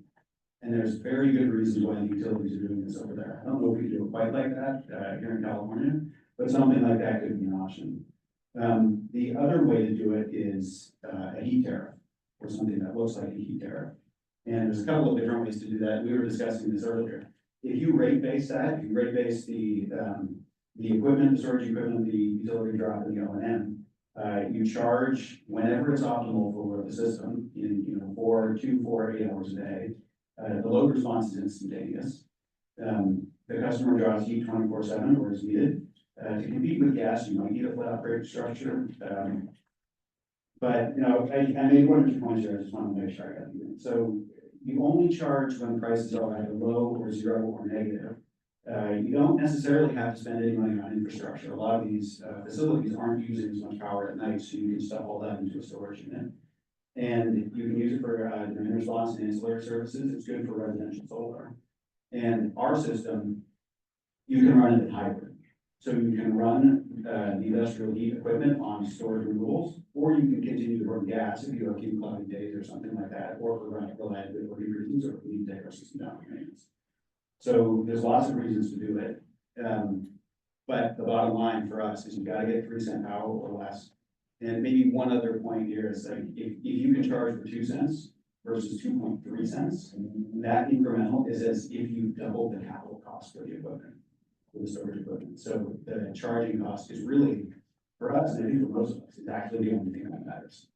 And there's very good reasons why the utilities are doing this over there. I don't know if we do it quite like that here in California, but something like that could be an option. The other way to do it is a heat tariff or something that looks like a heat tariff. And there's a couple of different ways to do that. We were discussing this earlier. If you rate base that, if you rate base the equipment, the storage equipment, the utility drop and the O&M, you charge whenever it's optimal for the system in 2, 4, 8 hours a day. The load response is instantaneous. The customer draws heat 24/7 or is needed. To compete with gas, you might need a flat rate structure. But I made 1 or 2 points here. I just want to make sure I got you. So you only charge when prices are either low or 0 or negative. You don't necessarily have to spend any money on infrastructure. A lot of these facilities aren't using as much power at night, so you can stuff all that into a storage unit. And you can use it for demand response and ancillary services. It's good for residential solar. And our system, you can run it at hybrid. So you can run the industrial heat equipment on storage removals, or you can continue to burn gas if you have few cloudy days or something like that, or for reliability reasons, or if we need to take our system down for maintenance. So there's lots of reasons to do it. But the bottom line for us is you've got to get 3 cent power or less. And maybe one other point here is like, if you can charge for 2 cents versus 2.3 cents, that incremental is as if you doubled the capital cost for the equipment, for the storage equipment. So the charging cost is really, for us, and I think for most of us, it's actually the only thing that matters.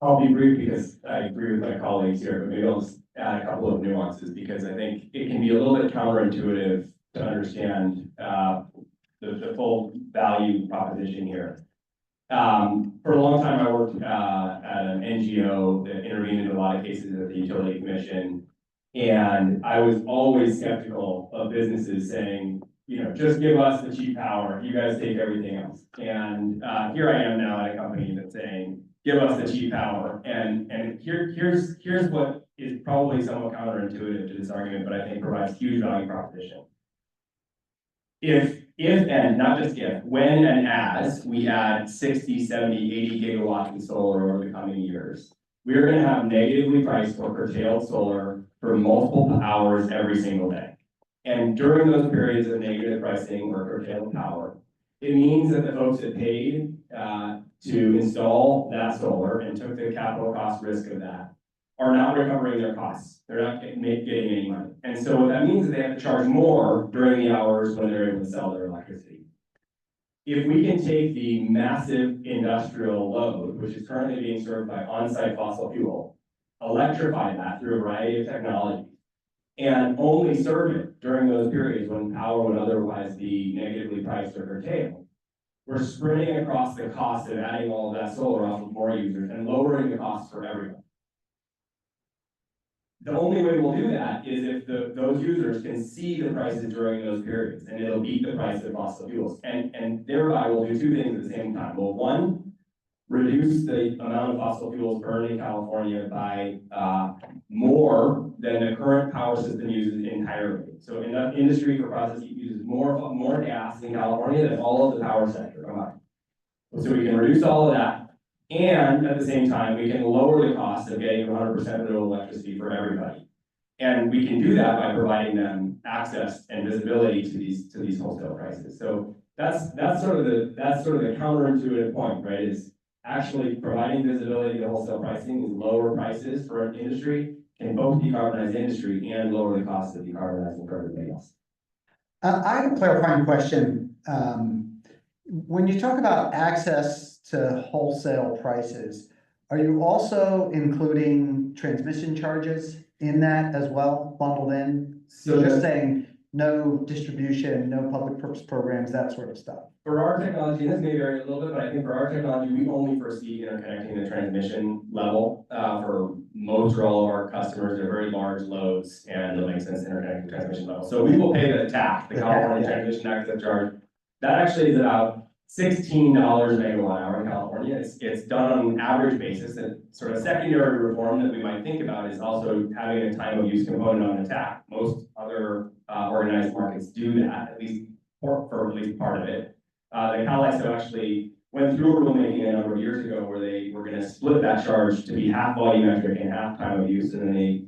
I'll be brief because I agree with my colleagues here, but maybe I'll just add a couple of nuances because I think it can be a little bit counterintuitive to understand the full value proposition here. For a long time, I worked at an NGO that intervened in a lot of cases at the Utility Commission, and I was always skeptical of businesses saying, just give us the cheap power, you guys take everything else. And here I am now at a company that's saying, give us the cheap power. And here's what is probably somewhat counterintuitive to this argument, but I think provides huge value proposition. If and not just if, when and as we add 60, 70, 80 gigawatts in solar over the coming years, we are going to have negatively priced or curtailed solar for multiple hours every single day. And during those periods of negative pricing or curtailed power, it means that the folks that paid to install that solar and took the capital cost risk of that are not recovering their costs. They're not getting any money. And so what that means is they have to charge more during the hours when they're able to sell their electricity. If we can take the massive industrial load, which is currently being served by on-site fossil fuel, electrify that through a variety of technologies, and only serve it during those periods when power would otherwise be negatively priced or curtailed, we're spreading across the cost of adding all of that solar off of more users and lowering the costs for everyone. The only way we'll do that is if those users can see the prices during those periods, and it'll beat the price of fossil fuels. And thereby we'll do 2 things at the same time. Well, one, reduce the amount of fossil fuels burned in California by more than the current power system uses entirely. So industry for process heat uses more gas in California than all of the power sector combined. So we can reduce all of that. And at the same time, we can lower the cost of getting 100% renewable electricity for everybody. And we can do that by providing them access and visibility to these wholesale prices. So that's sort of the counterintuitive point, right? Is actually providing visibility to wholesale pricing is lower prices for an industry can both decarbonize the industry and lower the cost of decarbonizing for everybody else. I have a clarifying question. When you talk about access to wholesale prices, are you also including transmission charges in that as well, bundled in? So just saying no distribution, no public purpose programs, that sort of stuff. For our technology, this may vary a little bit, but I think for our technology, we only foresee interconnecting the transmission level for most or all of our customers. They're very large loads, and it makes sense to interconnect the transmission level. So we will pay the TAC, the California Transmission Access Charge. That actually is about $16 megawatt hour in California. It's done on an average basis. And sort of secondary reform that we might think about is also having a time of use component on the TAC. Most other organized markets do that, at least for at least part of it. The CalISO actually went through a rulemaking a number of years ago where they were going to split that charge to be half volumetric and half time of use, and then they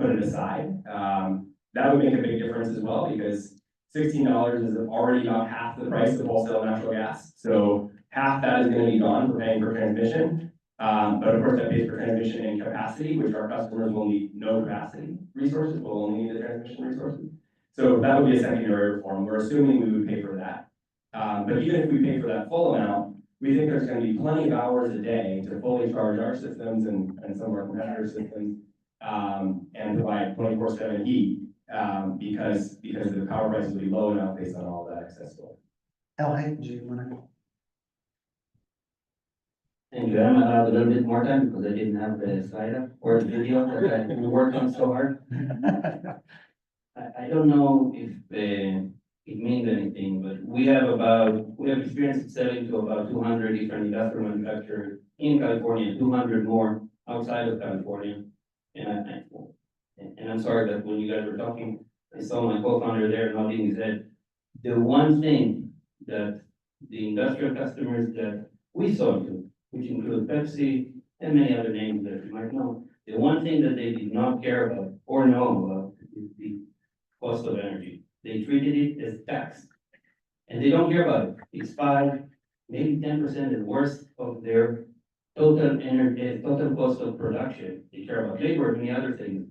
put it aside. That would make a big difference as well, because $16 is already about half the price of wholesale natural gas. So half that is going to be gone for paying for transmission. But of course that pays for transmission and capacity, which our customers will need no capacity resources, will only need the transmission resources. So that would be a secondary reform. We're assuming we would pay for that. But even if we pay for that full amount, we think there's going to be plenty of hours a day to fully charge our systems and some of our competitor systems and provide 24/7 heat because the power prices will be low enough based on all that excess load. Elhay, do you want to? Thank you. I'm allowed a little bit more time because I didn't have the slide up or the video that I worked on so hard. I don't know if it means anything, but we have experience selling to about 200 different industrial manufacturers in California, 200 more outside of California. And I'm sorry that when you guys were talking, I saw my co-founder there nodding his head. The one thing that the industrial customers that we sold to, which include Pepsi and many other names that you might know, the one thing that they did not care about or know about is the cost of energy. They treated it as tax, and they don't care about it. It's 5, maybe 10% at worst of their total energy, total cost of production. They care about labor and many other things.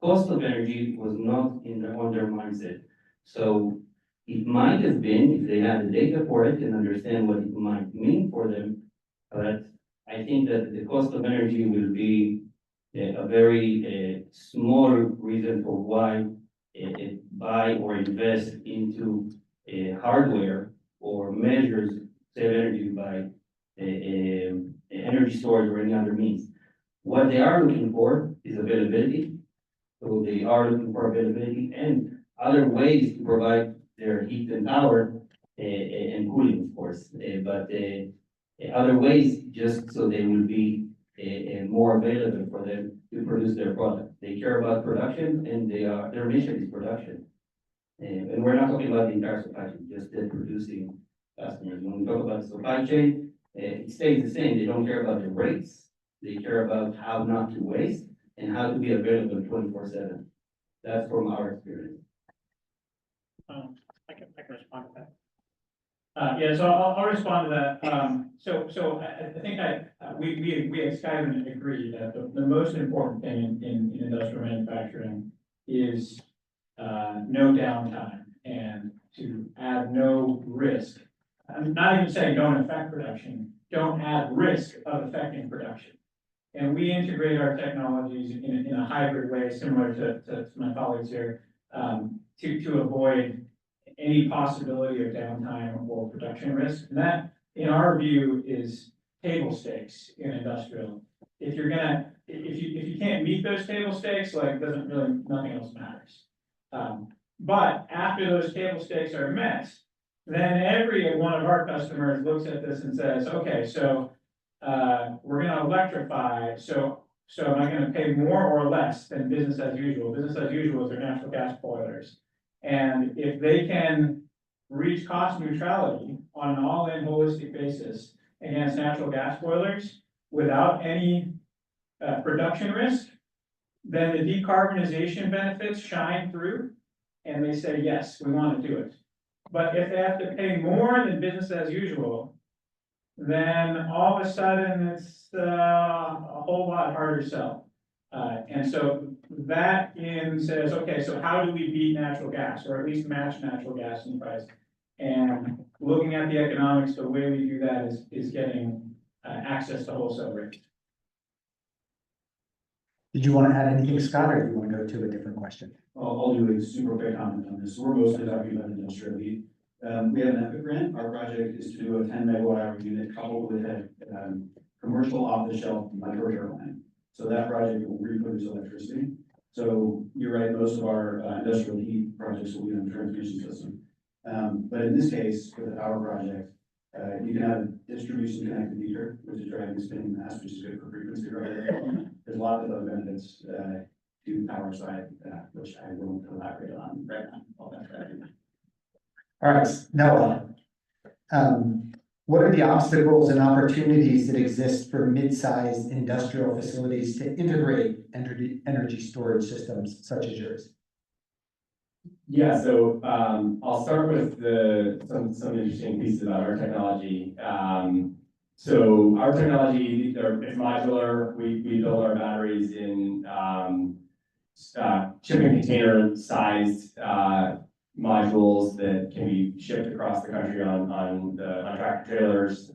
Cost of energy was not on their mindset. So it might have been, if they had the data for it and understand what it might mean for them, but I think that the cost of energy will be a very small reason for why buy or invest into hardware or measures save energy by energy storage or any other means. What they are looking for is availability. So they are looking for availability and other ways to provide their heat and power and cooling, of course. But other ways just so they will be more available for them to produce their product. They care about production, and their mission is production. And we're not talking about the entire supply chain, just the producing customers. When we talk about the supply chain, it stays the same. They don't care about the rates. They care about how not to waste and how to be available 24/7. That's from our experience. I can respond to that. Yeah, so I'll respond to that. So I think we at Skyven agree that the most important thing in industrial manufacturing is no downtime and to add no risk. I'm not even saying don't affect production, don't add risk of affecting production. And we integrate our technologies in a hybrid way, similar to my colleagues here, to avoid any possibility of downtime or production risk. And that, in our view, is table stakes in industrial. If you can't meet those table stakes, like nothing else matters. But after those table stakes are met, then every one of our customers looks at this and says, okay, so we're going to electrify. So am I going to pay more or less than business as usual? Business as usual is their natural gas boilers. And if they can reach cost neutrality on an all-in holistic basis against natural gas boilers without any production risk, then the decarbonization benefits shine through, and they say, yes, we want to do it. But if they have to pay more than business as usual, then all of a sudden it's a whole lot harder to sell. And so that in says, okay, so how do we beat natural gas, or at least match natural gas in price? And looking at the economics, the way we do that is getting access to wholesale rates. Did you want to add anything, Scott, or do you want to go to a different question? I'll do a super quick comment on this. We're mostly talking about industrial heat. We have an EPIC grant. Our project is to do a 10 megawatt hour unit coupled with a commercial off-the-shelf micro turbine. So that project will reproduce electricity. So you're right, most of our industrial heat projects will be on the transmission system. But in this case, with the power project, you can have a distribution connected meter, which is driving spinning mass, which is good for frequency driving. There's lots of other benefits to power side, which I won't elaborate on right now. All right, Noah. What are the obstacles and opportunities that exist for mid-sized industrial facilities to integrate energy storage systems such as yours? Yeah, so I'll start with some interesting pieces about our technology. So our technology, it's modular. We build our batteries in shipping container sized modules that can be shipped across the country on tractor trailers.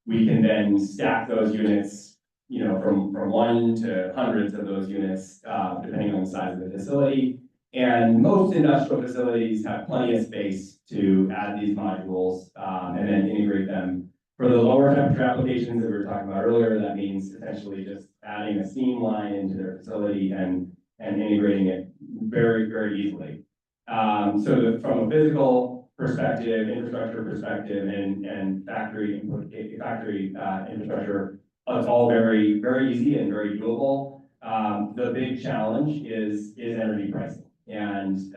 We can then stack those units, you know, from one to hundreds of those units, depending on the size of the facility. And most industrial facilities have plenty of space to add these modules and then integrate them. For the lower temperature applications that we were talking about earlier, that means essentially just adding a steam line into their facility and integrating it very, very easily. From a physical perspective, infrastructure perspective, and factory infrastructure, it's all very, very easy and very doable. The big challenge is energy pricing. And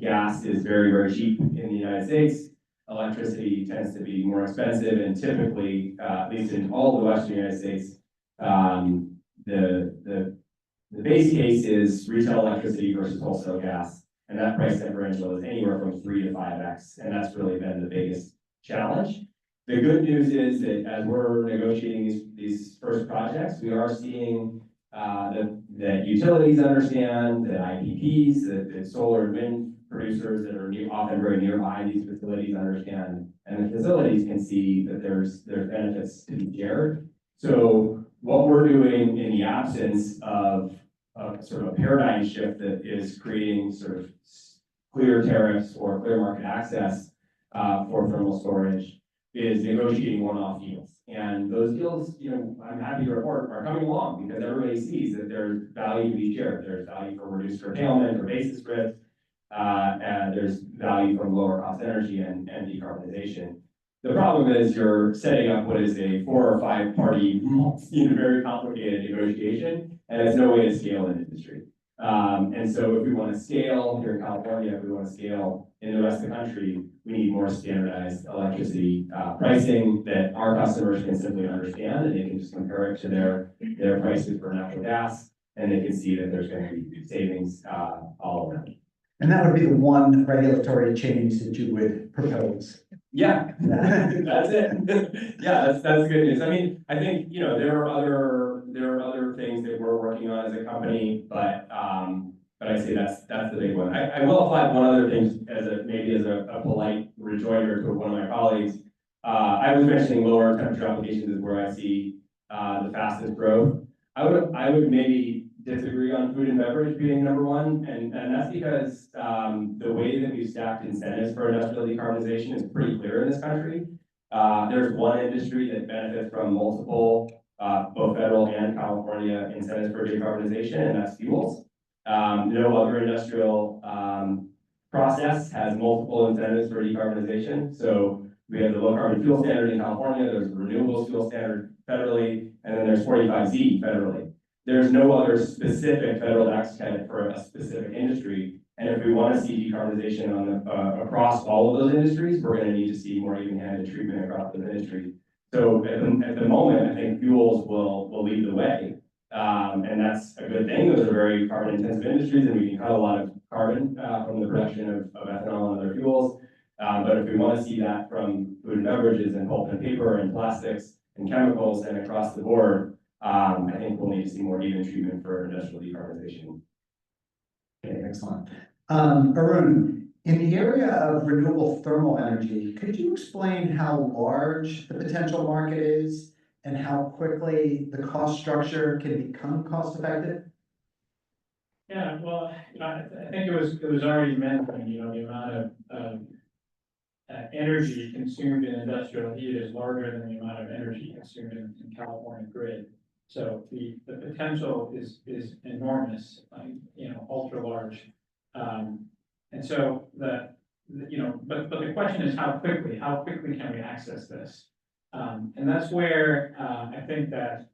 gas is very, very cheap in the United States. Electricity tends to be more expensive, and typically, at least in all the Western United States, the base case is retail electricity versus wholesale gas. And that price differential is anywhere from 3 to 5x, and that's really been the biggest challenge. The good news is that as we're negotiating these first projects, we are seeing that utilities understand, that IPPs, that solar and wind producers that are often very nearby these facilities understand, and the facilities can see that there's benefits to be shared. So what we're doing in the absence of sort of a paradigm shift that is creating sort of clear tariffs or clear market access for thermal storage is negotiating one-off deals. And those deals, you know, I'm happy to report, are coming along because everybody sees that there's value to be shared. There's value for reduced curtailment or basis risk, and there's value from lower cost energy and decarbonization. The problem is you're setting up what is a 4 or 5 party, very complicated negotiation, and there's no way to scale in industry. And so if we want to scale here in California, if we want to scale in the rest of the country, we need more standardized electricity pricing that our customers can simply understand, and they can just compare it to their prices for natural gas, and they can see that there's going to be savings all around. And that would be the one regulatory change that you would propose. Yeah, that's it. Yeah, that's good news. I mean, I think, you know, there are other things that we're working on as a company, but I say that's the big one. I will flag one other thing as a polite rejoinder to one of my colleagues. I was mentioning lower temperature applications is where I see the fastest growth. I would maybe disagree on food and beverage being number one, and that's because the way that we've stacked incentives for industrial decarbonization is pretty clear in this country. There's one industry that benefits from multiple, both federal and California incentives for decarbonization, and that's fuels. No other industrial process has multiple incentives for decarbonization. So we have the low carbon fuel standard in California, there's the renewables fuel standard federally, and then there's 45Z federally. There's no other specific federal tax credit for a specific industry. And if we want to see decarbonization across all of those industries, we're going to need to see more even-handed treatment across those industries. So at the moment, I think fuels will lead the way. And that's a good thing. Those are very carbon intensive industries and we can cut a lot of carbon from the production of ethanol and other fuels. But if we want to see that from food and beverages and pulp and paper and plastics and chemicals and across the board, I think we'll need to see more even treatment for industrial decarbonization. Okay, excellent. Arun, in the area of renewable thermal energy, could you explain how large the potential market is and how quickly the cost structure can become cost effective? Yeah, well, I think it was already mentioned, the amount of energy consumed in industrial heat is larger than the amount of energy consumed in California grid. So the potential is enormous, ultra large. And so but the question is how quickly can we access this? And that's where I think that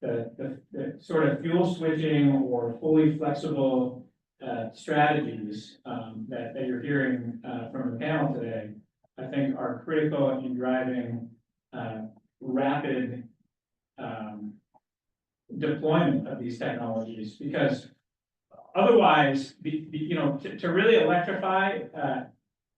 the sort of fuel switching or fully flexible strategies that you're hearing from the panel today, I think are critical in driving rapid deployment of these technologies, because otherwise, to really electrify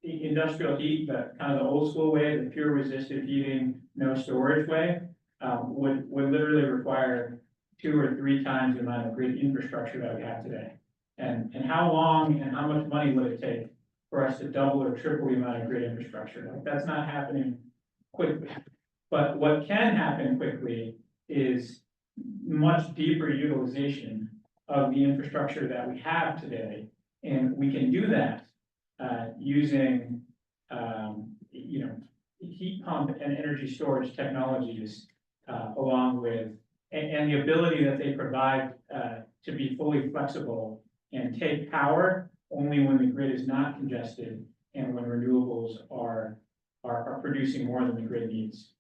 industrial heat, the kind of the old school way, the pure resistive heating, no storage way, would literally require 2 or 3 times the amount of grid infrastructure that we have today. And how long and how much money would it take for us to double or triple the amount of grid infrastructure? Like, that's not happening quickly. But what can happen quickly is much deeper utilization of the infrastructure that we have today. And we can do that using, heat pump and energy storage technologies, along with, and the ability that they provide to be fully flexible and take power only when the grid is not congested and when renewables are producing more than the grid needs.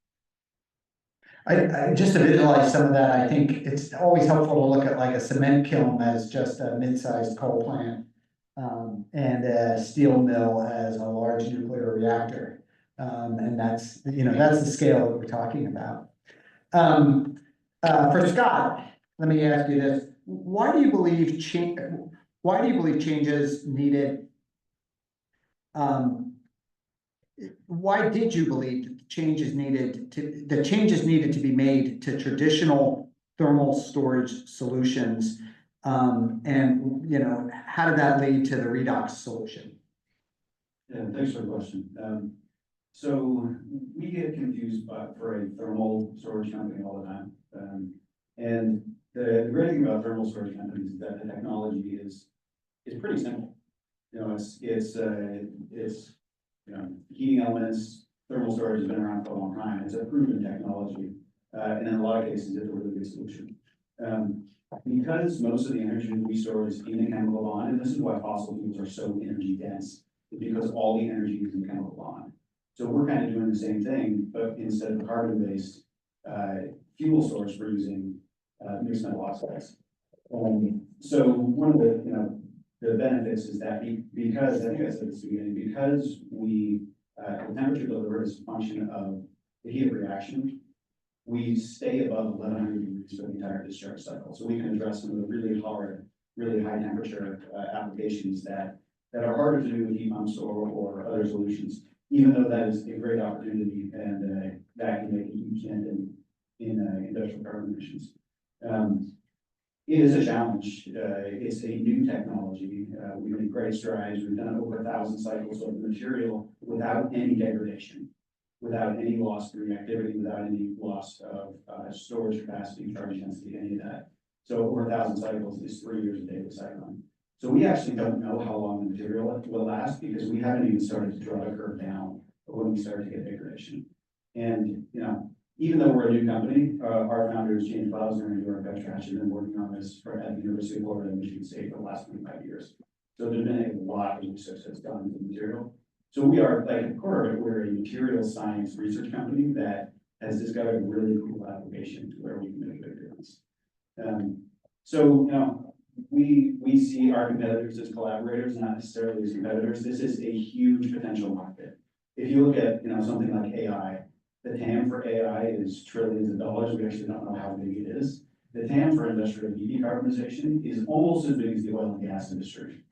I just to visualize some of that, I think it's always helpful to look at like a cement kiln as just a mid-sized coal plant, and a steel mill as a large nuclear reactor. And that's the scale that we're talking about. For Scott, let me ask you this. Why do you believe changes needed? Why did you believe that changes needed to be made to traditional thermal storage solutions? And how did that lead to the redox solution? Yeah, thanks for the question. So we get confused for a thermal storage company all the time. And the great thing about thermal storage companies is that the technology is pretty simple. It's heating elements. Thermal storage has been around for a long time. It's a proven technology, and in a lot of cases, it's a really good solution. Because most of the energy we store is in a chemical bond, and this is why fossil fuels are so energy dense, because all the energy is in a chemical bond. So we're kind of doing the same thing, but instead of carbon-based fuel source, we're using mixed metal oxides. So one of the benefits is that because, I think I said this at the beginning, because the temperature delivered is a function of the heat of reaction, we stay above 1100 degrees for the entire discharge cycle. So we can address some of the really high temperature applications that are harder to do with heat pumps or other solutions, even though that is a great opportunity and that can make a huge dent in industrial carbon emissions. It is a challenge. It's a new technology. We've made great strides. We've done over 1,000 cycles of the material without any degradation, without any loss of reactivity, without any loss of storage capacity, charge density, any of that. So over 1,000 cycles is 3 years of data cycling. So we actually don't know how long the material will last because we haven't even started to draw the curve down when we start to get degradation. And even though we're a new company, our founders, James Klausner and York Petrash, have been working on this at the University of Florida and Michigan State for the last 25 years. So there's been a lot of research that's gone into the material. So we are, like at the core of it, we're a material science research company that has discovered a really cool application to where we can make a big difference. We see our competitors as collaborators, not necessarily as competitors. This is a huge potential market. If you look at something like AI, the TAM for AI is trillions of dollars. We actually don't know how big it is. the TAM for industrial decarbonization is almost as big as the oil and gas industry.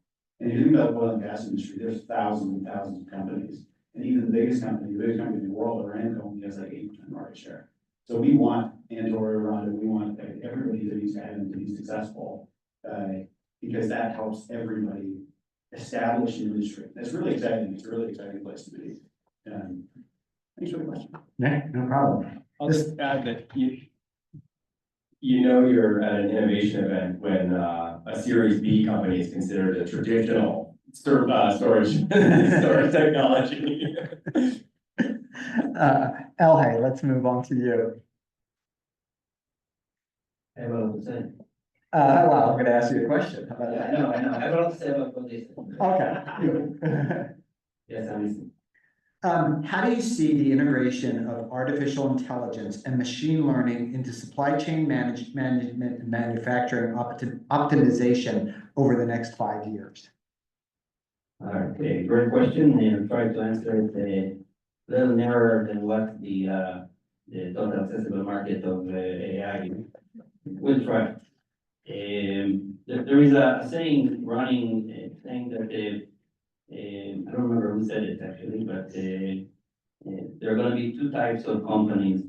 And if you think about the oil and gas industry, there's thousands and thousands of companies. And even the biggest company in the world, Aramco, only has like 8% market share. So we want Antor around it, we want everybody that needs to have them to be successful, because that helps everybody establish an industry. That's really exciting. It's a really exciting place to be. Thanks for the question. Yeah, no problem. I'll just add that you know you're at an innovation event when a Series B company is considered a traditional storage technology. Elhei, let's move on to you. I have a lot to say. Well, I'm gonna ask you a question. How about Yeah, that? I know. I have a lot to say about this. Okay. Yes, I'm listening. How do you see the integration of artificial intelligence and machine learning into supply chain management and manufacturing optimization over the next 5 years? Okay, great question, and I'll try to answer it a little narrower than what the total accessible market of AI will try. There is a saying running, saying that I don't remember who said it actually, but there are going to be two types of companies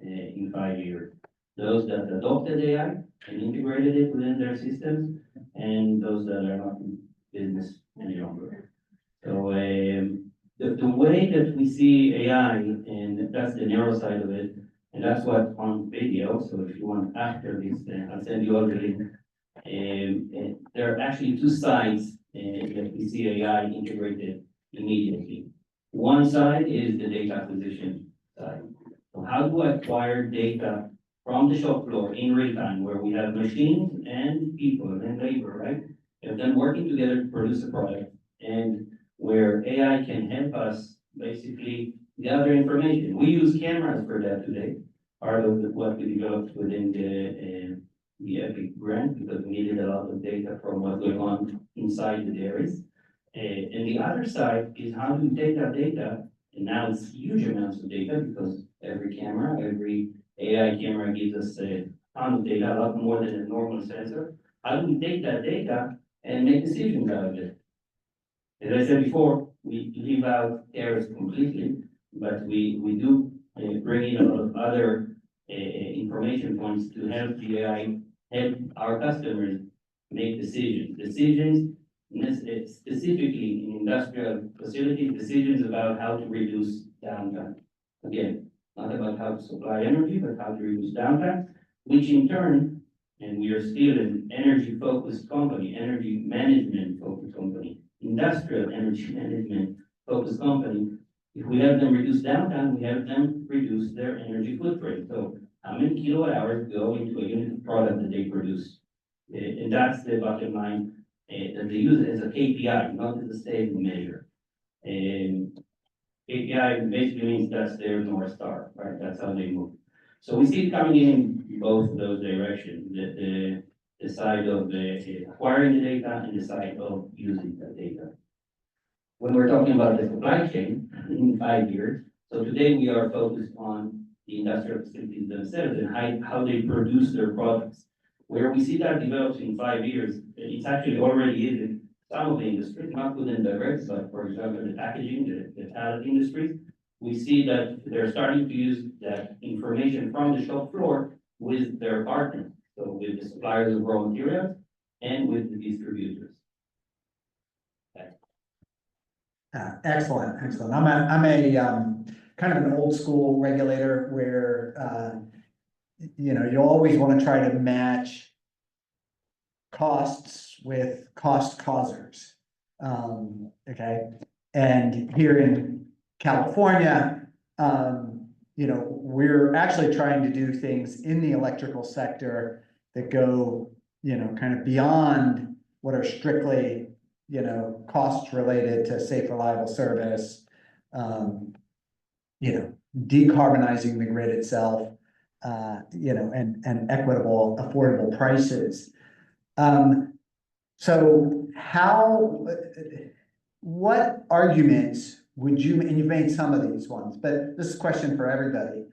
in 5 years. Those that adopted AI and integrated it within their systems, and those that are not in business any longer. So the way that we see AI, and that's the narrow side of it, and that's what on video, so if you want after this, I'll send you all the link. There are actually two sides that we see AI integrated immediately. One side is the data acquisition side. So how do I acquire data from the shop floor in real time, where we have machines and people and labor, right? And then working together to produce a product, and where AI can help us basically gather information. We use cameras for that today, part of what we developed within the EPIC grant, because we needed a lot of data from what's going on inside the dairies. And the other side is how do we take that data, and now it's huge amounts of data, because every camera, every AI camera gives us a ton of data, a lot more than a normal sensor. How do we take that data and make decisions out of it? As I said before, we leave out errors completely, but we do bring in a lot of other information points to help the AI help our customers make decisions. Decisions specifically in industrial facilities, decisions about how to reduce downtime. Again, not about how to supply energy, but how to reduce downtime, which in turn, and we are still an energy-focused company, energy management-focused company, industrial energy management-focused company. If we have them reduce downtime, we have them reduce their energy footprint. So how many kilowatt hours go into a unit of product that they produce? And that's the bottom line, that they use it as a KPI, not as a stable measure. And KPI basically means that's their North Star, right? That's how they move. So we see it coming in both of those directions, the side of acquiring the data and the side of using the data. When we're talking about the supply chain in 5 years, so today we are focused on the industrial facilities themselves and how they produce their products. Where we see that develops in 5 years, it's actually already in some of the industries, not within direct, but for example, the packaging, the pallet industries. We see that they're starting to use that information from the shop floor with their partners. So with the suppliers of raw materials and with the distributors. Excellent. I'm a kind of an old school regulator where, you always want to try to match costs with cost causers. Okay. And here in California, we're actually trying to do things in the electrical sector that go, kind of beyond what are strictly, costs related to safe, reliable service, decarbonizing the grid itself, and equitable, affordable prices. So what arguments would you, and you've made some of these ones, but this is a question for everybody.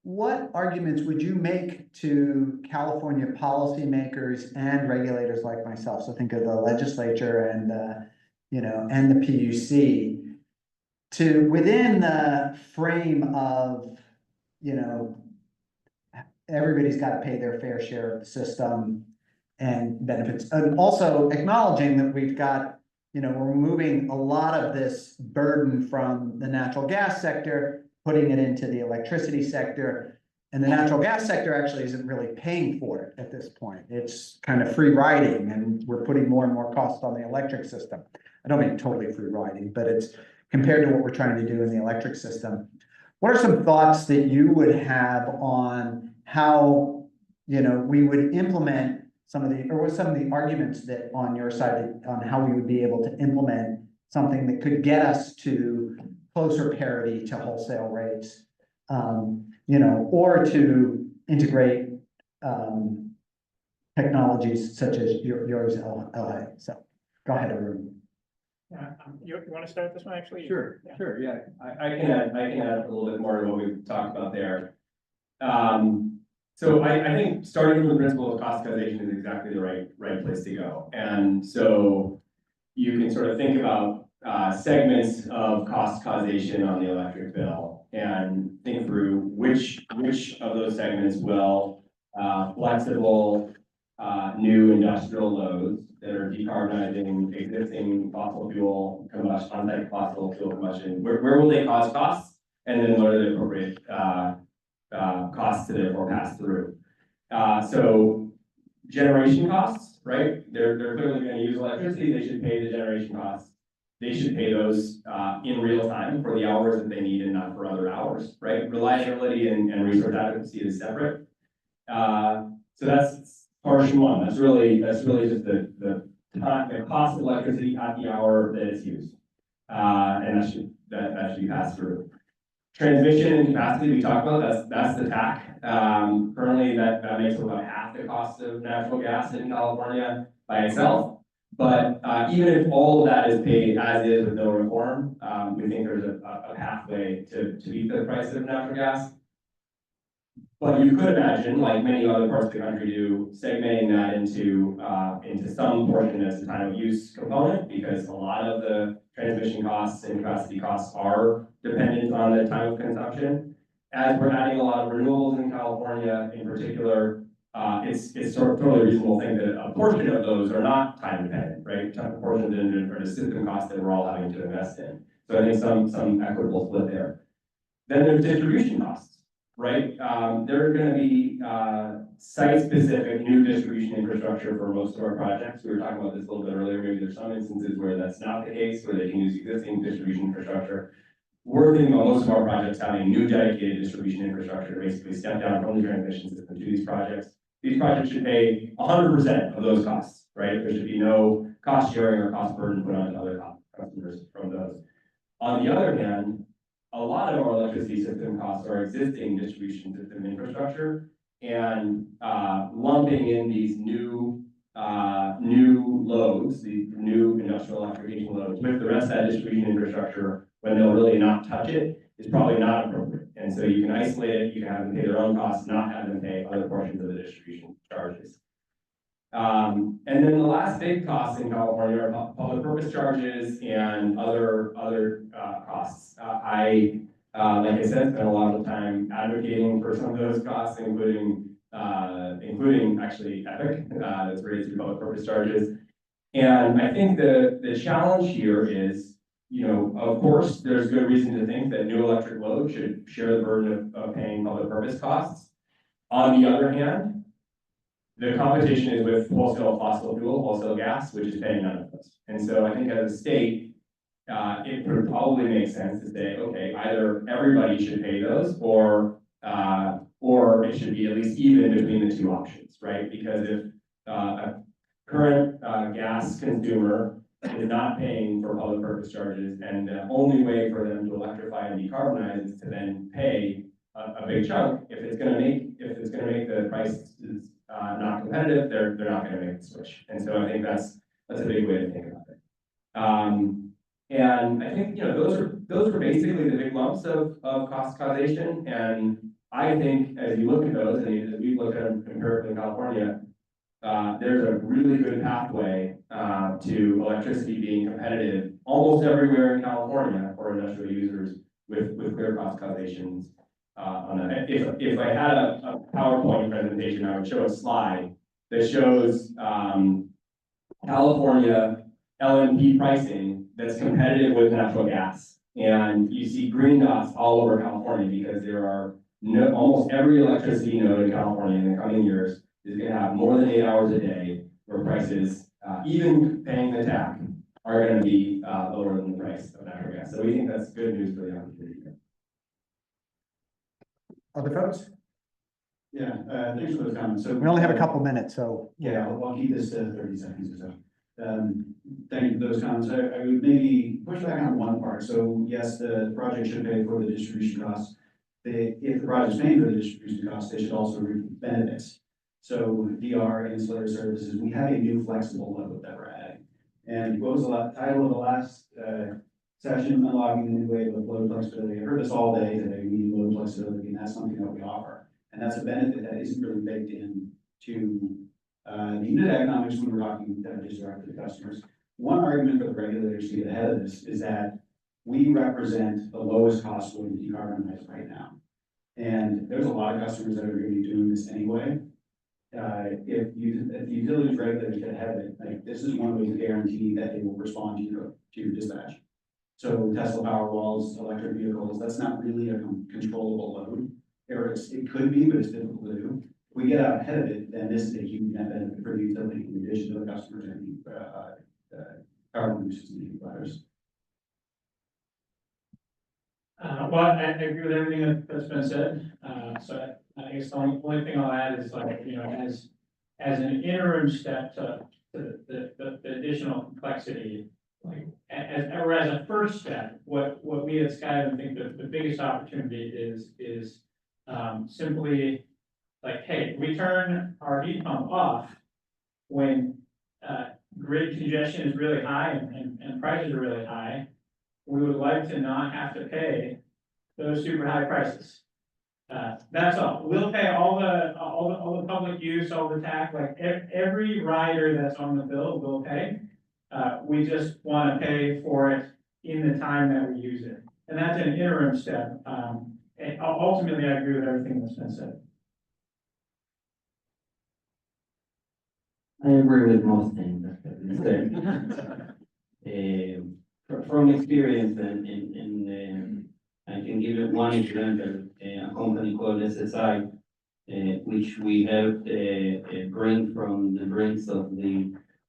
what arguments would you make to California policymakers and regulators like myself? So think of the legislature and, you know, and the PUC to, within the frame of, you know, everybody's got to pay their fair share of the system and benefits, and also acknowledging that we've got, you know, we're moving a lot of this burden from the natural gas sector, putting it into the electricity sector. And the natural gas sector actually isn't really paying for it at this point. It's kind of free riding, and we're putting more and more costs on the electric system. I don't mean totally free riding, but it's compared to what we're trying to do in the electric system. What are some thoughts that you would have on how, you know, we would implement some of the, or what some of the arguments that on your side on how we would be able to implement something that could get us to closer parity to wholesale rates, you know, or to integrate technologies such as yours, LA. So go ahead, Arun. Yeah, you want to start this one, actually? Sure, Yeah. sure, yeah. I can add a little bit more to what we've talked about there. So I think starting from the principle of cost causation is exactly the right place to go. And so you can sort of think about segments of cost causation on the electric bill and think through which of those segments will flexible new industrial loads that are decarbonizing existing fossil fuel combustion, on-site fossil fuel combustion, where will they cause costs? And then what are the appropriate costs to therefore pass through? So generation costs, right? They're clearly going to use electricity. They should pay the generation costs. They should pay those in real time for the hours that they need and not for other hours, right? Reliability and resource adequacy is separate. So that's portion one. That's really just the cost of electricity at the hour that it's used, and that should be passed through. Transmission and capacity we talked about, that's the TAC. Currently that makes up about half the cost of natural gas in California by itself. But even if all of that is paid as is with no reform, we think there's a pathway to beat the price of natural gas. But you could imagine, like many other parts of the country do, segmenting that into some portion as a time of use component, because a lot of the transmission costs and capacity costs are dependent on the time of consumption. As we're adding a lot of renewables in California in particular, it's sort of totally reasonable to think that a portion of those are not time dependent, right? A portion are the system costs that we're all having to invest in. So I think some equitable split there. Then there's distribution costs, right? There are going to be site-specific new distribution infrastructure for most of our projects. We were talking about this a little bit earlier. Maybe there's some instances where that's not the case, where they can use existing distribution infrastructure. We're thinking about most of our projects having new dedicated distribution infrastructure to basically step down from the transmission system to these projects. These projects should pay 100% of those costs, right? There should be no cost sharing or cost burden put on other customers from those. On the other hand, a lot of our electricity system costs are existing distribution system infrastructure, and lumping in these new loads, the new industrial electrification loads with the rest of that distribution infrastructure when they'll really not touch it is probably not appropriate. And so you can isolate it, you can have them pay their own costs, not have them pay other portions of the distribution charges. And then the last big costs in California are public purpose charges and other costs. Like I said, spent a lot of time advocating for some of those costs, including actually EPIC, that's raised through public purpose charges. And I think the challenge here is, you know, of course, there's good reason to think that new electric load should share the burden of paying public purpose costs. On the other hand, the competition is with wholesale fossil fuel, wholesale gas, which is paying none of those. And so I think as a state, it would probably make sense to say, okay, either everybody should pay those, or it should be at least even between the two options, right? Because if a current gas consumer is not paying for public purpose charges, and the only way for them to electrify and decarbonize is to then pay a big chunk, if it's going to make the prices not competitive, they're not going to make the switch. And so I think that's a big way to think about it. And I think, you know, those are basically the big lumps of cost causation. And I think as you look at those, and as we look at them empirically in California, there's a really good pathway to electricity being competitive almost everywhere in California for industrial users with clear cost causations. On that. If I had a PowerPoint presentation, I would show a slide that shows California LNP pricing that's competitive with natural gas. And you see green dots all over California because there are almost every electricity node in California in the coming years is going to have more than 8 hours a day where prices, even paying the tax, are going to be lower than the price of natural gas. So we think that's good news for the opportunity. Other folks? Yeah, thanks for those comments. So We only have a couple minutes, so. Yeah, I'll keep this to 30 seconds or so. Thank you for those comments. I would maybe push back on one part. So yes, the project should pay for the distribution costs. If the project's paying for the distribution costs, they should also reap benefits. So DR ancillary services, we have a new flexible load that we're adding. And what was the title of the last session, unlocking the new wave of load flexibility? I heard this all day today, we need load flexibility, and that's something that we offer. And that's a benefit that isn't really baked in to the unit economics when we're talking just directly to customers. One argument for the regulators to get ahead of this is that we represent the lowest cost way to decarbonize right now. And there's a lot of customers that are going to be doing this anyway. If the utilities regulators get ahead of it, like this is one way to guarantee that they will respond to your dispatch. So Tesla Powerwalls, electric vehicles, that's not really a controllable load. Or it could be, but it's difficult to do. If we get out ahead of it, then this is a huge net benefit for the utility in addition to the customers and power producers and providers. Well, I agree with everything that's been said. So I guess the only thing I'll add is like, you know, as an interim step to the additional complexity, like as a first step, what we at Skyven think the biggest opportunity is simply like, hey, we turn our heat pump off when grid congestion is really high and prices are really high. We would like to not have to pay those super high prices. That's all. We'll pay all the public use, all the tax, like every rider that's on the bill will pay. We just want to pay for it in the time that we use it. And that's an interim step. And ultimately, I agree with everything that's been said. I agree with most things that have been said. From experience, and I can give you one example, a company called SSI, which we helped bring from the brinks of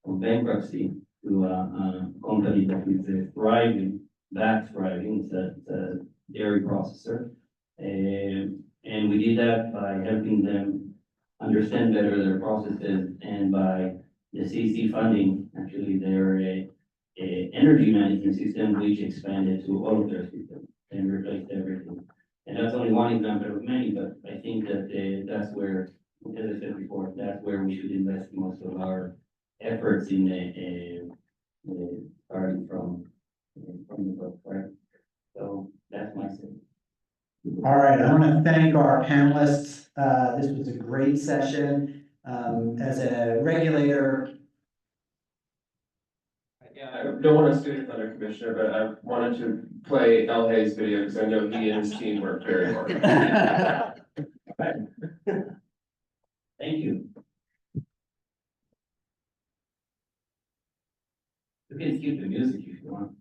bankruptcy to a company that is thriving, it's a dairy processor. And we did that by helping them understand better their processes, and by the CC funding, actually their energy management system, which expanded to all of their systems and replaced everything. And that's only one example of many, but I think that that's where, as I said before, that's where we should invest most of our efforts in starting from the book, right? So that's my saying. All right, I want to thank our panelists. This was a great session. As a regulator. Yeah, I don't want to steal another commissioner, but I wanted to play El Hay's video because I know he and his team worked very hard. Thank you. You can skip the music if you want.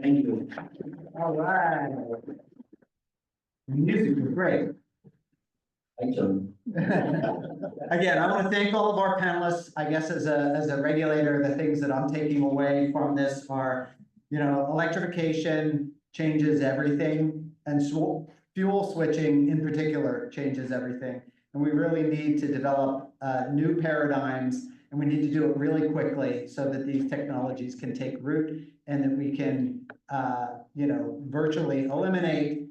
Thank you. All right. Music was great. Thank you. Again, I want to thank all of our panelists. I guess as a regulator, the things that I'm taking away from this are, electrification changes everything, and fuel switching in particular changes everything. And we really need to develop new paradigms, and we need to do it really quickly so that these technologies can take root and that we can, virtually eliminate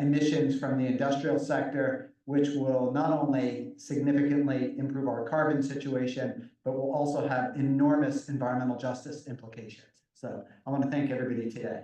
emissions from the industrial sector, which will not only significantly improve our carbon situation, but will also have enormous environmental justice implications. So I want to thank everybody today.